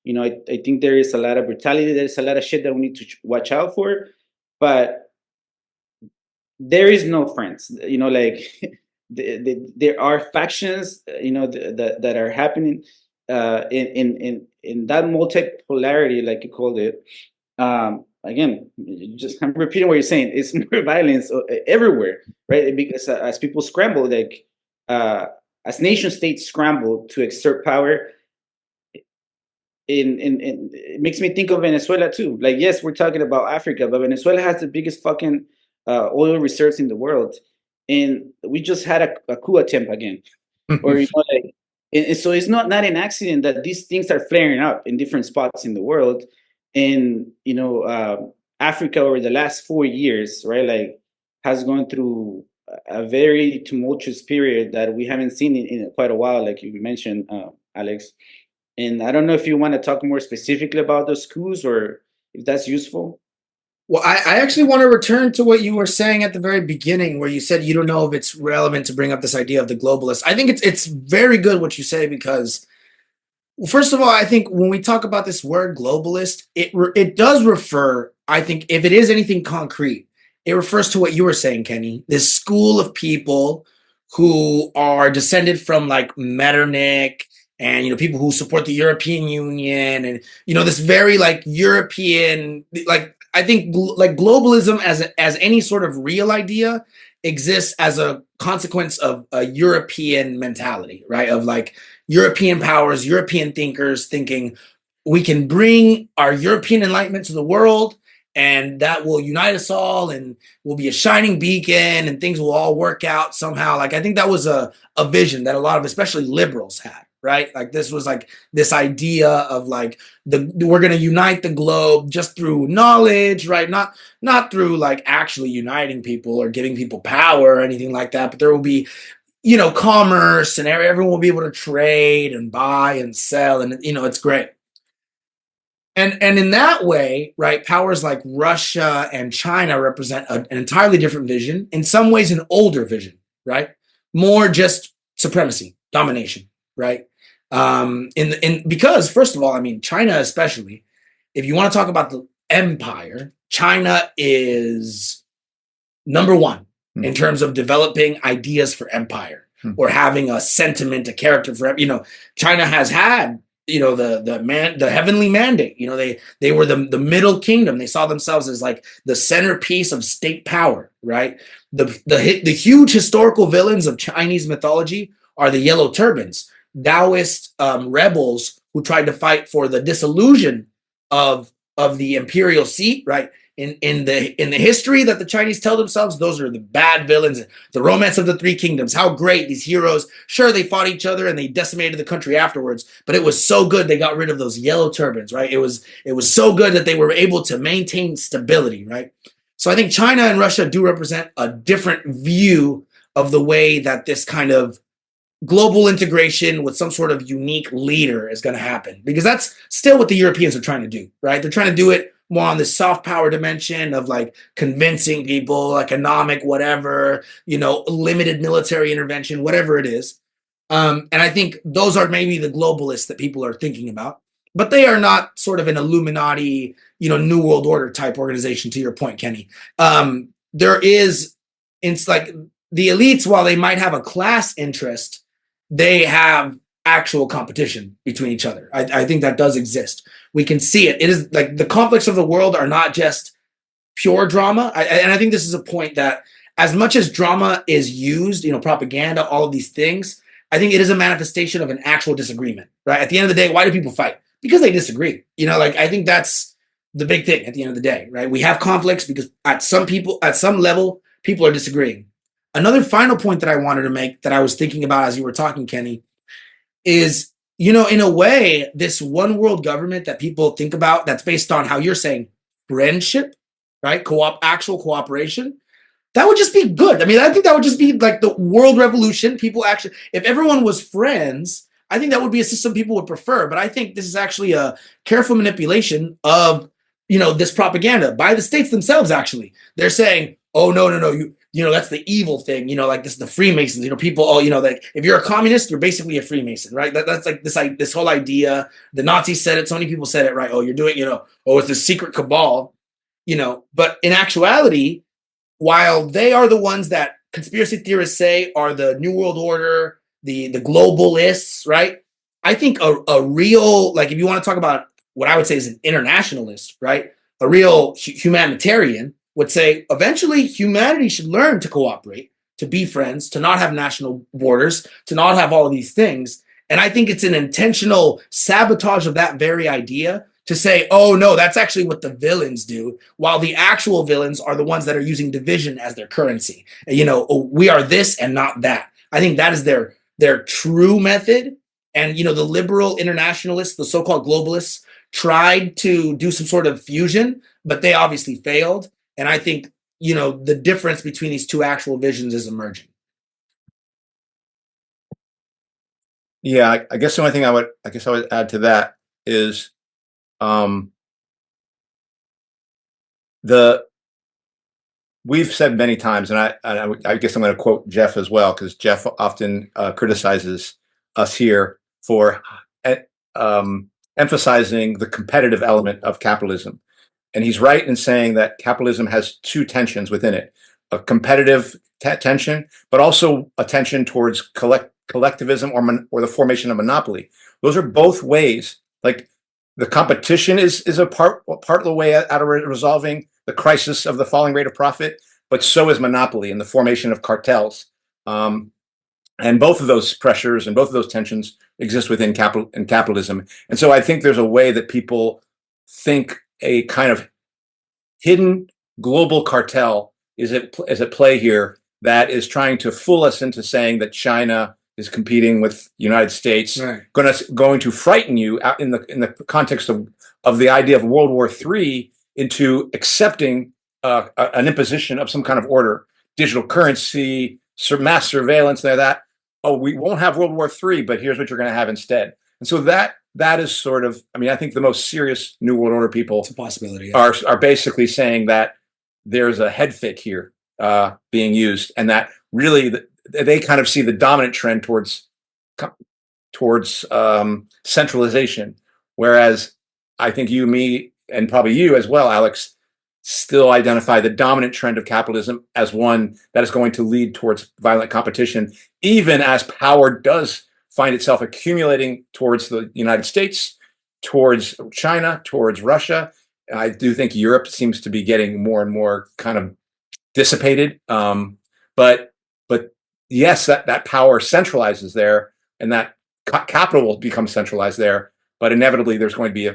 [SPEAKER 2] I think there is a lot of brutality, there's a lot of shit that we need to watch out for, but there is no friends. Like there are factions, that are happening in that multipolarity, like you called it. Again, I'm repeating what you're saying. It's more violence everywhere, right? Because as people scramble, like as nation states scramble to exert power, in it makes me think of Venezuela too. Like, yes, we're talking about Africa, but Venezuela has the biggest fucking oil reserves in the world, and we just had a coup attempt again, or like, and so it's not an accident that these things are flaring up in different spots in the world. And Africa over the last 4 years, right, like has gone through a very tumultuous period that we haven't seen in quite a while, like you mentioned, Alex. And I don't know if you want to talk more specifically about those coups, or if that's useful.
[SPEAKER 3] Well, I actually want to return to what you were saying at the very beginning, where you said you don't know if it's relevant to bring up this idea of the globalist. I think it's very good what you say, because, well, first of all, I think when we talk about this word globalist, it does refer, I think, if it is anything concrete, it refers to what you were saying, Kenny. This school of people who are descended from like Metternich and people who support the European Union and this very like European, like I think like globalism as any sort of real idea exists as a consequence of a European mentality, right? Of like European powers, European thinkers thinking we can bring our European enlightenment to the world and that will unite us all and will be a shining beacon and things will all work out somehow. Like, I think that was a vision that a lot of, especially liberals had, right? Like this was like this idea of like we're going to unite the globe just through knowledge, right? Not through like actually uniting people or giving people power or anything like that, but there will be commerce and everyone will be able to trade and buy and sell and it's great. And in that way, right, powers like Russia and China represent an entirely different vision, in some ways an older vision, right? More just supremacy, domination, right? Because first of all, I mean, China especially, if you want to talk about the empire, China is number one in terms of developing ideas for empire or having a sentiment, a character for, China has had the heavenly mandate. They were the middle kingdom. They saw themselves as like the centerpiece of state power, right? The huge historical villains of Chinese mythology are the yellow turbans, Taoist rebels who tried to fight for the dissolution of the imperial seat, right? In the history that the Chinese tell themselves, those are the bad villains. The romance of the three kingdoms, how great these heroes. Sure, they fought each other and they decimated the country afterwards, but it was so good they got rid of those yellow turbans, right? It was so good that they were able to maintain stability, right? So I think China and Russia do represent a different view of the way that this kind of global integration with some sort of unique leader is going to happen, because that's still what the Europeans are trying to do, right? They're trying to do it more on the soft power dimension of like convincing people, economic, whatever, limited military intervention, whatever it is. And I think those are maybe the globalists that people are thinking about, but they are not sort of an Illuminati, New World Order type organization, to your point, Kenny. It's like the elites, while they might have a class interest, they have actual competition between each other. I think that does exist. We can see it. It is like the conflicts of the world are not just pure drama. And I think this is a point that as much as drama is used, propaganda, all of these things, I think it is a manifestation of an actual disagreement, right? At the end of the day, why do people fight? Because they disagree. I think that's the big thing at the end of the day, right? We have conflicts because at some level, people are disagreeing. Another final point that I wanted to make that I was thinking about as you were talking, Kenny, is, in a way, this one world government that people think about that's based on how you're saying friendship, right? Actual cooperation. That would just be good. I mean, I think that would just be like the world revolution. People actually, if everyone was friends, I think that would be a system people would prefer. But I think this is actually a careful manipulation of, this propaganda by the states themselves. Actually, they're saying, oh, no, that's the evil thing, like this is the Freemasons, people, like if you're a communist, you're basically a Freemason, right? That's like this whole idea. The Nazis said it, so many people said it, right? Oh, you're doing, it's a secret cabal, but in actuality, while they are the ones that conspiracy theorists say are the New World Order, the globalists, right? I think a real, like if you want to talk about what I would say is an internationalist, right? A real humanitarian would say eventually humanity should learn to cooperate, to be friends, to not have national borders, to not have all of these things. And I think it's an intentional sabotage of that very idea to say, oh, no, that's actually what the villains do, while the actual villains are the ones that are using division as their currency. We are this and not that. I think that is their true method. And, the liberal internationalists, the so-called globalists, tried to do some sort of fusion, but they obviously failed. And I think, the difference between these two actual visions is emerging.
[SPEAKER 1] Yeah, I guess the only thing I would add to that is we've said many times, and I guess I'm going to quote Jeff as well, because Jeff often criticizes us here for emphasizing the competitive element of capitalism. and he's right in saying that capitalism has two tensions within it: a competitive tension, but also a tension towards collectivism or the formation of monopoly. Those are both ways. Like the competition is a part of the way out of resolving the crisis of the falling rate of profit, but so is monopoly and the formation of cartels. And both of those pressures and both of those tensions exist within capitalism. And so I think there's a way that people think a kind of hidden global cartel is at play here that is trying to fool us into saying that China is competing with the United States,
[SPEAKER 3] Right.
[SPEAKER 1] going to frighten you out in the context of the idea of World War III into accepting an imposition of some kind of order, digital currency, mass surveillance, and that. Oh, we won't have World War III, but here's what you're going to have instead. And so that is sort of, I mean, I think the most serious New World Order people
[SPEAKER 3] It's a possibility. Yeah.
[SPEAKER 1] are basically saying that there's a head fake here being used, and that really they kind of see the dominant trend towards centralization, whereas I think you, me, and probably you as well, Alex, still identify the dominant trend of capitalism as one that is going to lead towards violent competition, even as power does find itself accumulating towards the United States, towards China, towards Russia. I do think Europe seems to be getting more and more kind of dissipated. But yes, that power centralizes there, and that capital will become centralized there. But inevitably, there's going to be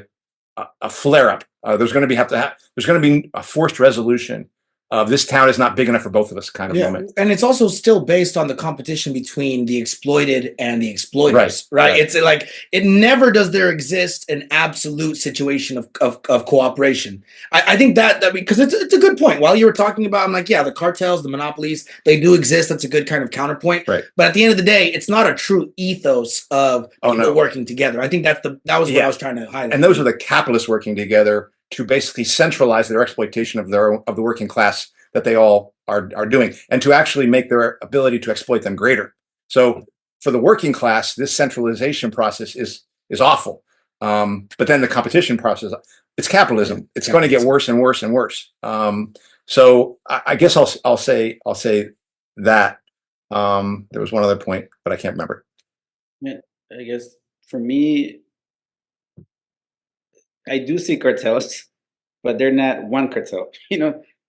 [SPEAKER 1] a flare up. There's going to be a forced resolution of this town is not big enough for both of us kind of moment.
[SPEAKER 3] And it's also still based on the competition between the exploited and the exploiters, right? It's like it never does there exist an absolute situation of cooperation. I think that because it's a good point. While you were talking about, I'm like, yeah, the cartels, the monopolies, they do exist. That's a good kind of counterpoint.
[SPEAKER 1] Right.
[SPEAKER 3] But at the end of the day, it's not a true ethos of people working together. I think that was what I was trying to highlight.
[SPEAKER 1] And those are the capitalists working together to basically centralize their exploitation of the working class that they all are doing, and to actually make their ability to exploit them greater. So for the working class, this centralization process is awful. But then the competition process, it's capitalism. It's going to get worse and worse and worse. So I guess I'll say that there was one other point, but I can't remember.
[SPEAKER 2] Yeah, I guess for me, I do see cartels, but they're not one cartel,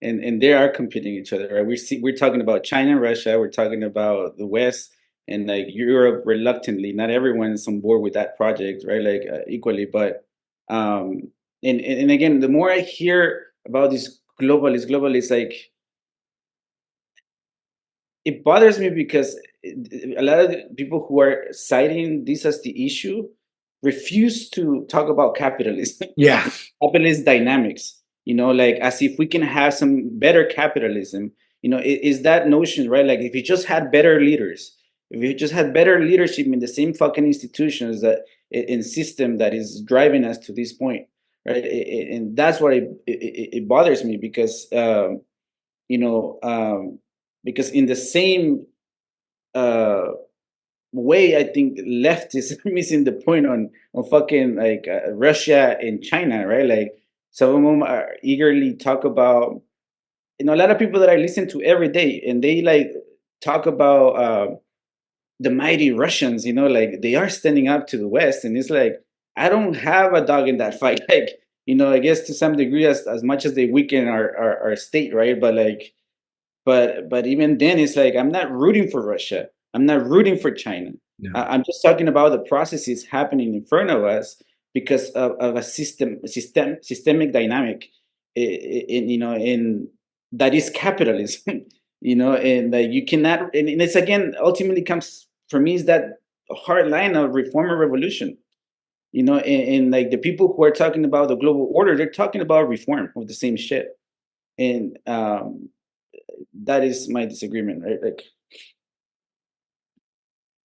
[SPEAKER 2] and they are competing each other, right? We're talking about China and Russia, we're talking about the West and like Europe reluctantly. Not everyone is on board with that project, right? Like equally, but and again, the more I hear about these globalists, like it bothers me because a lot of the people who are citing this as the issue refuse to talk about capitalism.
[SPEAKER 3] Yeah.
[SPEAKER 2] Capitalist dynamics, like as if we can have some better capitalism. Is that notion, right? Like if you just had better leaders, if you just had better leadership in the same fucking institutions that in system that is driving us to this point, right? And that's what it bothers me because because in the same way, I think left is missing the point on fucking like Russia and China, right? Like some of them are eagerly talk about, a lot of people that I listen to every day, and they like talk about the mighty Russians, like they are standing up to the West, and it's like I don't have a dog in that fight. Like, I guess to some degree, as much as they weaken our state, right? But like, but even then, it's like I'm not rooting for Russia. I'm not rooting for China.
[SPEAKER 1] Yeah.
[SPEAKER 2] I'm just talking about the processes happening in front of us because of a systemic dynamic, in that is capitalism. And that you cannot. And it's again ultimately comes for me is that hard line of reform or revolution. And like the people who are talking about the global order, they're talking about reform of the same shit. And that is my disagreement, right? Like,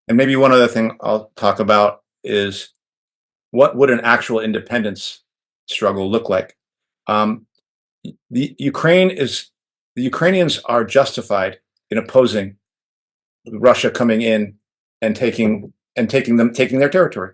[SPEAKER 1] and maybe one other thing I'll talk about is what would an actual independence struggle look like? The Ukrainians are justified in opposing Russia coming in and taking their territory.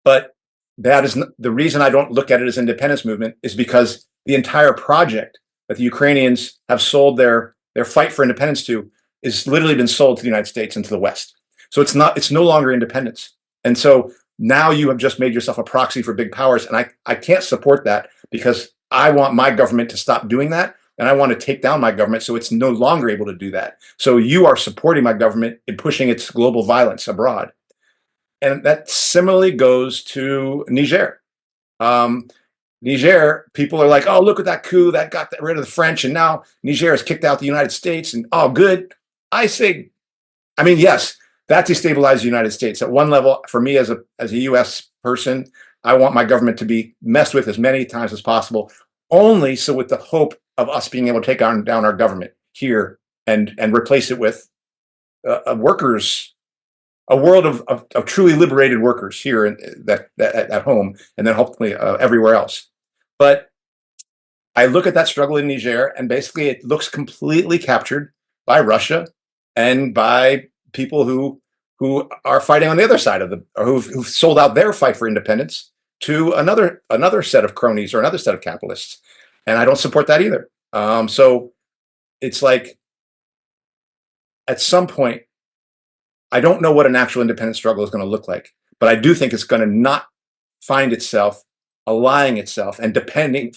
[SPEAKER 1] But that is the reason I don't look at it as independence movement is because the entire project that the Ukrainians have sold their fight for independence to is literally been sold to the United States and to the West. So it's no longer independence. And so now you have just made yourself a proxy for big powers. And I can't support that because I want my government to stop doing that. And I want to take down my government so it's no longer able to do that. So you are supporting my government in pushing its global violence abroad. And that similarly goes to Niger. Niger, people are like, oh, look at that coup that got rid of the French. And now Niger has kicked out the United States and oh, good. I say, I mean, yes, that destabilized the United States. At one level, for me as a US person, I want my government to be messed with as many times as possible, only so with the hope of us being able to take down our government here and replace it with workers, a world of truly liberated workers here that at home, and then hopefully everywhere else. But I look at that struggle in Niger, and basically it looks completely captured by Russia and by people who are fighting on the other side of or who've sold out their fight for independence to another set of cronies or another set of capitalists, and I don't support that either. So it's like at some point, I don't know what an actual independence struggle is going to look like, but I do think it's going to not find itself allying itself and depending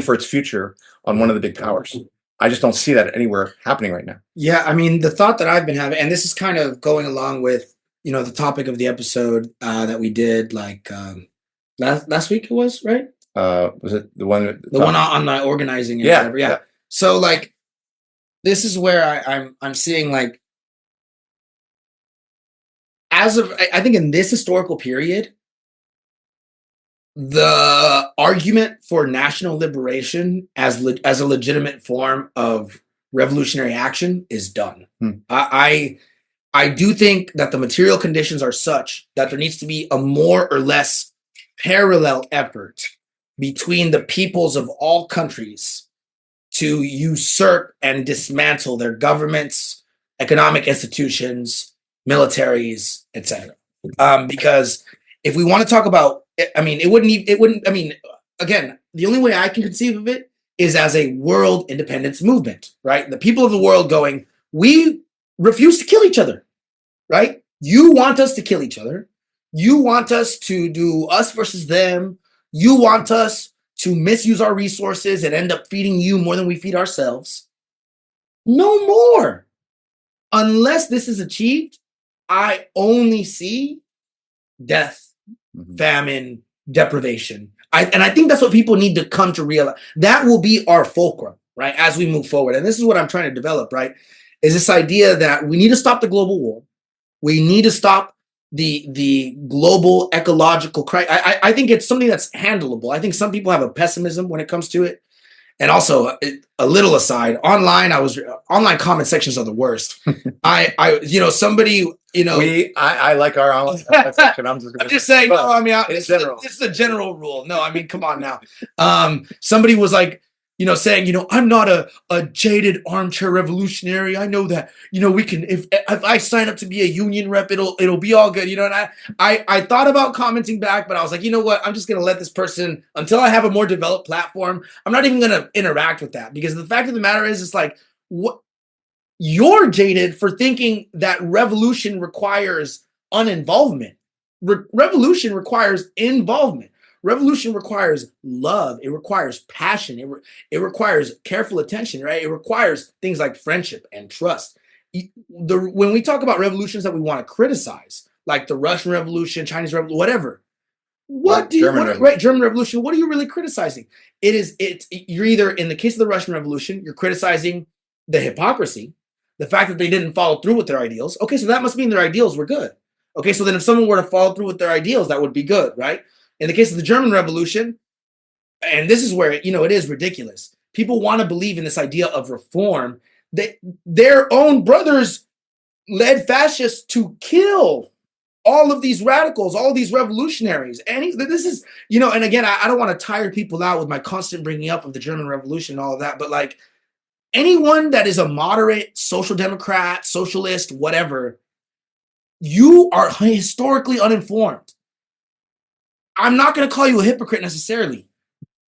[SPEAKER 1] for its future on one of the big powers. I just don't see that anywhere happening right now.
[SPEAKER 3] Yeah, I mean, the thought that I've been having, and this is kind of going along with, the topic of the episode that we did like last week it was, right?
[SPEAKER 1] Was it the one?
[SPEAKER 3] The one on the organizing and
[SPEAKER 1] Yeah,
[SPEAKER 3] whatever. Yeah.
[SPEAKER 1] yeah.
[SPEAKER 3] So like, this is where I'm seeing like, as of, I think in this historical period, the argument for national liberation as a legitimate form of revolutionary action is done. I do think that the material conditions are such that there needs to be a more or less parallel effort between the peoples of all countries to usurp and dismantle their governments, economic institutions, militaries, etc. Because if we want to talk about, I mean, I mean, again, the only way I can conceive of it is as a world independence movement, right? The people of the world going, we refuse to kill each other, right? You want us to kill each other. You want us to do us versus them. You want us to misuse our resources and end up feeding you more than we feed ourselves. No more. Unless this is achieved, I only see death, famine, deprivation. And I think that's what people need to come to realize. That will be our fulcrum, right, as we move forward. And this is what I'm trying to develop, right, is this idea that we need to stop the global war. We need to stop the global ecological crisis. I think it's something that's handleable. I think some people have a pessimism when it comes to it. And also, a little aside, online comment sections are the worst. Somebody,
[SPEAKER 1] I like our online comment section. I'm
[SPEAKER 3] just saying. No, I mean, this is a general rule. No, I mean, come on now. Somebody was like, saying, I'm not a jaded armchair revolutionary. I know that, we can, if I sign up to be a union rep, it'll be all good, and I thought about commenting back, but I was like, you know what, I'm just going to let this person, until I have a more developed platform, I'm not even going to interact with that, because the fact of the matter is, it's like, what, you're jaded for thinking that revolution requires uninvolvement. Revolution requires involvement. Revolution requires love. It requires passion. It requires careful attention, right? It requires things like friendship and trust. When we talk about revolutions that we want to criticize, like the Russian Revolution, Chinese Revolution, whatever, German Revolution, what are you really criticizing? You're either, in the case of the Russian Revolution, you're criticizing the hypocrisy, the fact that they didn't follow through with their ideals. Okay, so that must mean their ideals were good. Okay, so then if someone were to follow through with their ideals, that would be good, right? In the case of the German Revolution, and this is where, it is ridiculous. People want to believe in this idea of reform. Their own brothers led fascists to kill all of these radicals, all of these revolutionaries. And this is, and again, I don't want to tire people out with my constant bringing up of the German Revolution and all of that, but like anyone that is a moderate social democrat, socialist, whatever, you are historically uninformed. I'm not going to call you a hypocrite necessarily.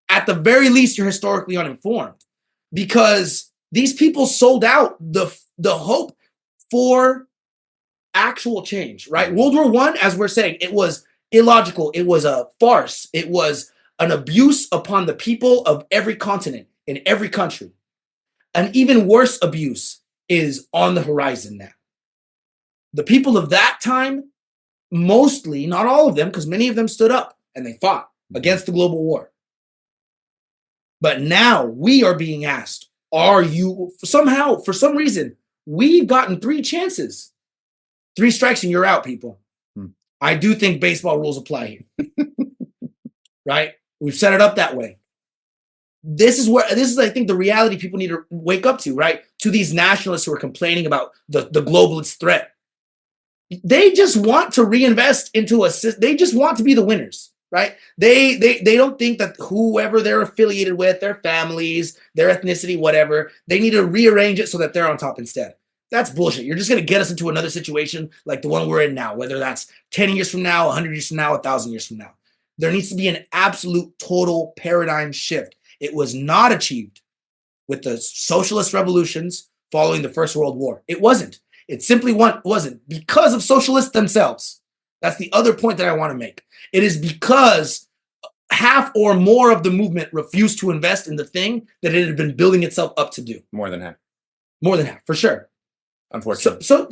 [SPEAKER 3] At the very least, you're historically uninformed because these people sold out the hope for actual change, right? World War I, as we're saying, it was illogical. It was a farce. It was an abuse upon the people of every continent in every country. An even worse abuse is on the horizon now. The people of that time, mostly, not all of them, because many of them stood up and they fought against the global war. But now we are being asked, are you somehow, for some reason, we've gotten 3 chances. 3 strikes and you're out, people. I do think baseball rules apply here. Right? We've set it up that way. This is, I think, the reality people need to wake up to, right? To these nationalists who are complaining about the globalist threat. They just want to reinvest into they just want to be the winners. Right? They don't think that whoever they're affiliated with, their families, their ethnicity, whatever, they need to rearrange it so that they're on top instead. That's bullshit. You're just going to get us into another situation like the one we're in now, whether that's 10 years from now, 100 years from now, 1,000 years from now. There needs to be an absolute total paradigm shift. It was not achieved with the socialist revolutions following the First World War. It wasn't. It simply wasn't because of socialists themselves. That's the other point that I want to make. It is because half or more of the movement refused to invest in the thing that it had been building itself up to do.
[SPEAKER 1] More than half.
[SPEAKER 3] More than half, for sure.
[SPEAKER 1] Unfortunately.
[SPEAKER 3] So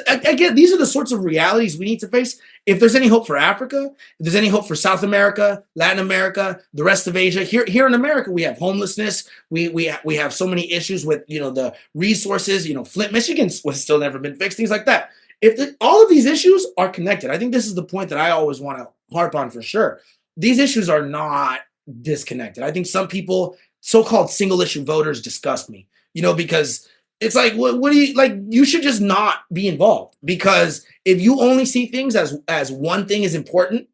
[SPEAKER 3] again, these are the sorts of realities we need to face. If there's any hope for Africa, if there's any hope for South America, Latin America, the rest of Asia, here in America, we have homelessness. We have so many issues with the resources. Flint, Michigan was still never been fixed. Things like that. All of these issues are connected. I think this is the point that I always want to harp on for sure. These issues are not disconnected. I think some people, so-called single issue voters, disgust me. Because it's like, what do you like? You should just not be involved, because if you only see things as one thing is important,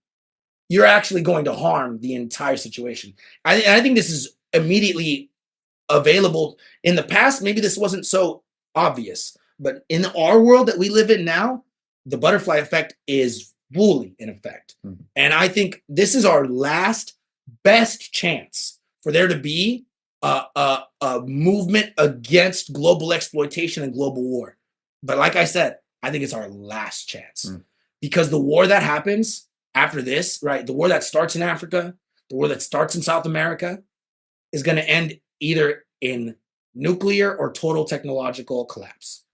[SPEAKER 3] you're actually going to harm the entire situation. I think this is immediately available. In the past, maybe this wasn't so obvious, but in our world that we live in now, the butterfly effect is fully in effect. Mm-hmm. And I think this is our last best chance for there to be a movement against global exploitation and global war. But like I said, I think it's our last chance, because the war that happens after this, right? The war that starts in Africa, the war that starts in South America, is going to end either in nuclear or total technological collapse.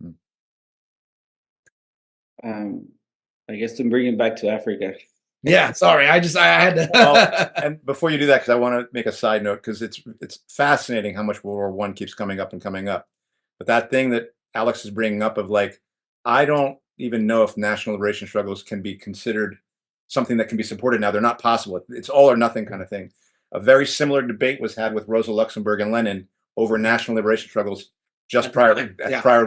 [SPEAKER 1] I guess to bring it back to Africa.
[SPEAKER 3] Yeah, sorry. I had to.
[SPEAKER 1] Well, and before you do that, because I want to make a side note, because it's fascinating how much World War I keeps coming up and coming up. But that thing that Alex is bringing up of like, I don't even know if national liberation struggles can be considered something that can be supported now. They're not possible. It's all or nothing kind of thing. A very similar debate was had with Rosa Luxemburg and Lenin over national liberation struggles just prior to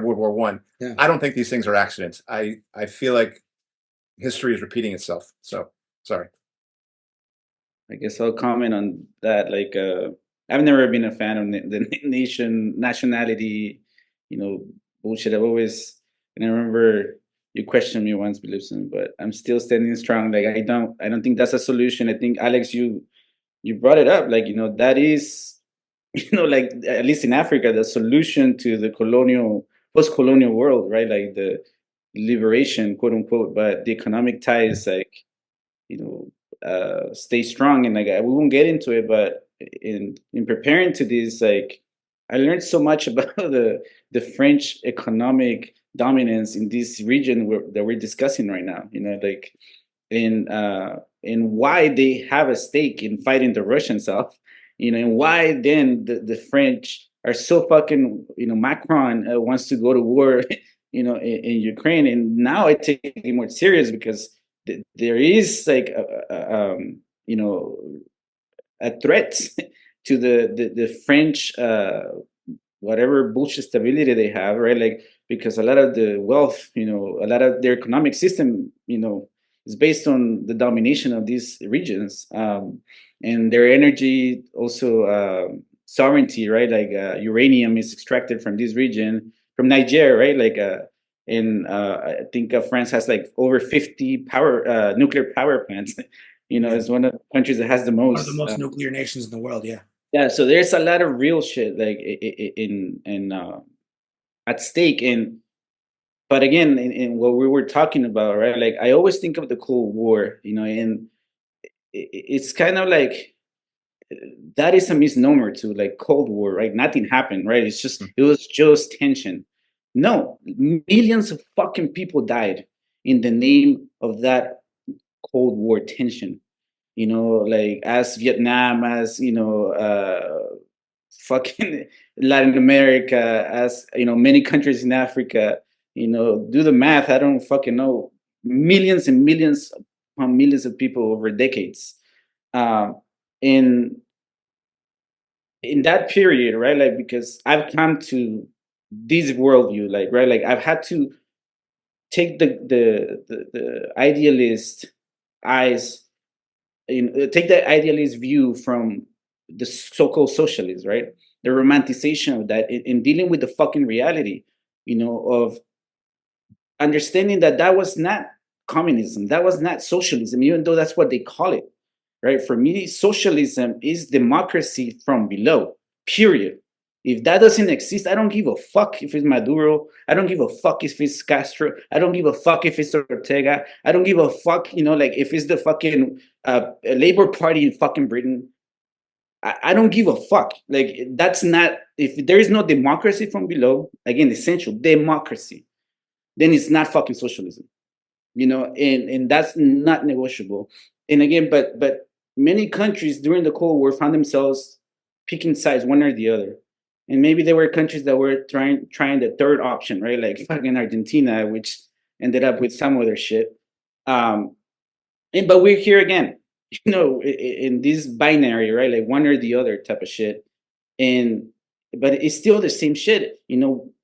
[SPEAKER 1] World War I. Yeah. I don't think these things are accidents. I feel like history is repeating itself. So sorry.
[SPEAKER 2] I guess I'll comment on that. Like, I've never been a fan of the nationality, bullshit. I've always, and I remember you questioned me once, Bilibson, but I'm still standing strong. Like, I don't think that's a solution. I think, Alex, you brought it up. Like, that is, like, at least in Africa, the solution to the post-colonial world, right? Like the liberation, quote unquote, but the economic ties, like, stay strong. And like, we won't get into it, but in preparing to this, like, I learned so much about the French economic dominance in this region that we're discussing right now, like in why they have a stake in fighting the Russians off, and why then the French are so fucking, Macron wants to go to war, in Ukraine. And now I take it more serious because there is like a threat to the French whatever bullshit stability they have, right? Like, because a lot of the wealth, a lot of their economic system, is based on the domination of these regions, and their energy also sovereignty, right? Like uranium is extracted from this region, from Niger, right? Like I think France has like over 50 nuclear power plants. It's one of the countries that has the
[SPEAKER 3] One of the
[SPEAKER 2] most.
[SPEAKER 3] most nuclear nations in the world. Yeah.
[SPEAKER 2] Yeah, so there's a lot of real shit like in at stake. And but again, in what we were talking about, right? Like I always think of the Cold War, and it's kind of like that is a misnomer to like Cold War, right? Nothing happened, right? It was just tension. No, millions of fucking people died in the name of that Cold War tension. Like as Vietnam, as fucking Latin America, as many countries in Africa. Do the math. I don't fucking know. Millions and millions upon millions of people over decades. Um, in in that period, right? Like because I've come to this worldview, like right, like I've had to take the idealist eyes, take the idealist view from the so-called socialists, right? The romanticization of that in dealing with the fucking reality, of understanding that that was not communism, that was not socialism, even though that's what they call it, right? For me, socialism is democracy from below, period. If that doesn't exist, I don't give a fuck if it's Maduro. I don't give a fuck if it's Castro. I don't give a fuck if it's Ortega. I don't give a fuck, like if it's the fucking Labor Party in fucking Britain. I don't give a fuck. Like that's not, if there is no democracy from below, again, essential democracy, then it's not fucking socialism, and that's not negotiable. And again, but many countries during the Cold War found themselves picking sides, one or the other. And maybe there were countries that were trying the third option, right? Like fucking Argentina, which ended up with some other shit. But we're here again, in this binary, right? Like one or the other type of shit. And but it's still the same shit.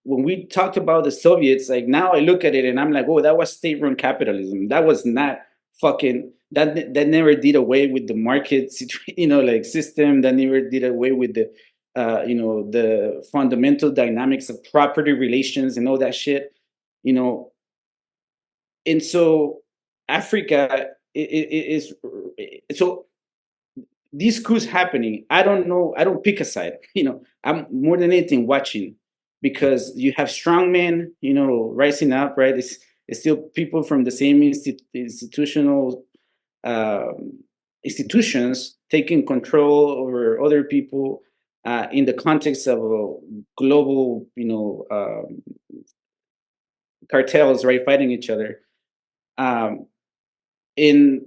[SPEAKER 2] When we talked about the Soviets, like now I look at it and I'm like, oh, that was state-run capitalism. That was not fucking that never did away with the market, like system. That never did away with the fundamental dynamics of property relations and all that shit. You know, and so Africa is so these coups happening. I don't know. I don't pick a side. I'm more than anything watching because you have strong men, rising up. Right, it's still people from the same institutional um, institutions taking control over other people in the context of a global, cartels, right, fighting each other. Um, in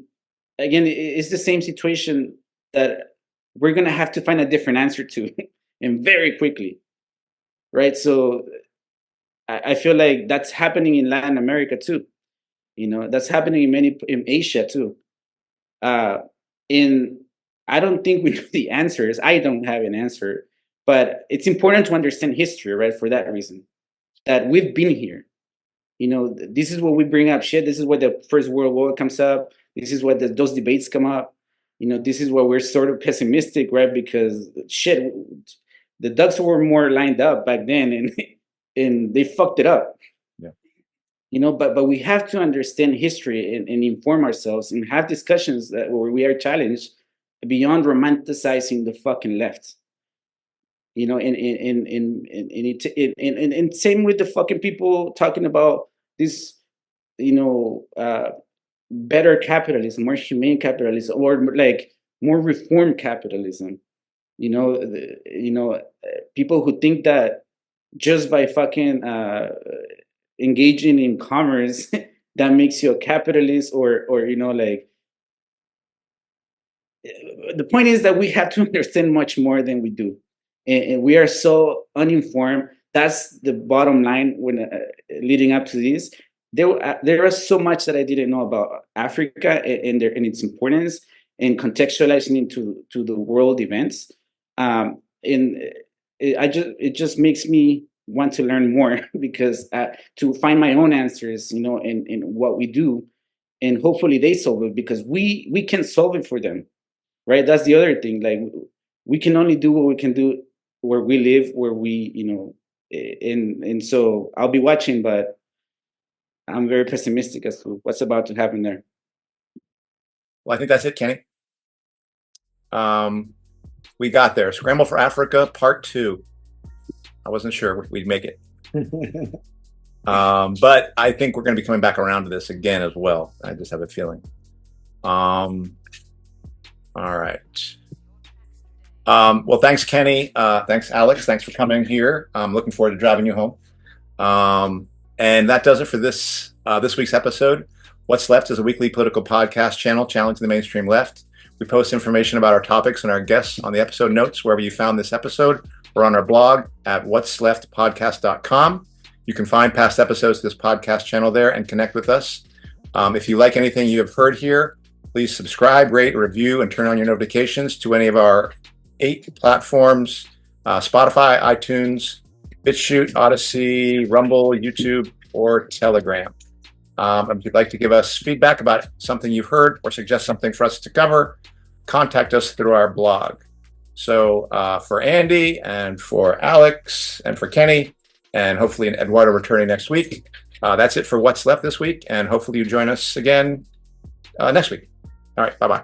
[SPEAKER 2] Again, it's the same situation that we're gonna have to find a different answer to, and very quickly, right? So I feel like that's happening in Latin America too. That's happening in Asia too. In I don't think we know the answers. I don't have an answer, but it's important to understand history, right? For that reason, that we've been here. This is what we bring up. Shit, this is where the First World War comes up. This is where those debates come up. This is where we're sort of pessimistic, right? Because shit, the ducks were more lined up back then, and and they fucked it up.
[SPEAKER 1] Yeah.
[SPEAKER 2] But we have to understand history and inform ourselves and have discussions where we are challenged beyond romanticizing the fucking left. And same with the fucking people talking about this, better capitalism, more humane capitalism, or like more reformed capitalism. People who think that just by fucking engaging in commerce that makes you a capitalist, or like the point is that we have to understand much more than we do, and we are so uninformed. That's the bottom line when leading up to this. There was so much that I didn't know about Africa and its importance, and contextualizing into to the world events. And it just makes me want to learn more because to find my own answers, in what we do, and hopefully they solve it because we can solve it for them, right? That's the other thing. Like we can only do what we can do where we live, where we, and so I'll be watching, but I'm very pessimistic as to what's about to happen there.
[SPEAKER 1] Well, I think that's it, Kenny. We got there. Scramble for Africa Part 2. I wasn't sure we'd make it. But I think we're going to be coming back around to this again as well. I just have a feeling. All right. Well, thanks, Kenny. Thanks, Alex. Thanks for coming here. I'm looking forward to driving you home. And that does it for this week's episode. What's Left is a weekly political podcast channel challenging the mainstream left. We post information about our topics and our guests on the episode notes wherever you found this episode or on our blog at what'sleftpodcast.com. You can find past episodes of this podcast channel there and connect with us. If you like anything you have heard here, please subscribe, rate, review, and turn on your notifications to any of our 8 platforms: Spotify, iTunes, BitChute, Odyssey, Rumble, YouTube, or Telegram. If you'd like to give us feedback about something you've heard or suggest something for us to cover, contact us through our blog. So for Andy and for Alex and for Kenny, and hopefully Eduardo returning next week, that's it for What's Left this week. And hopefully you join us again next week. All right. Bye-bye.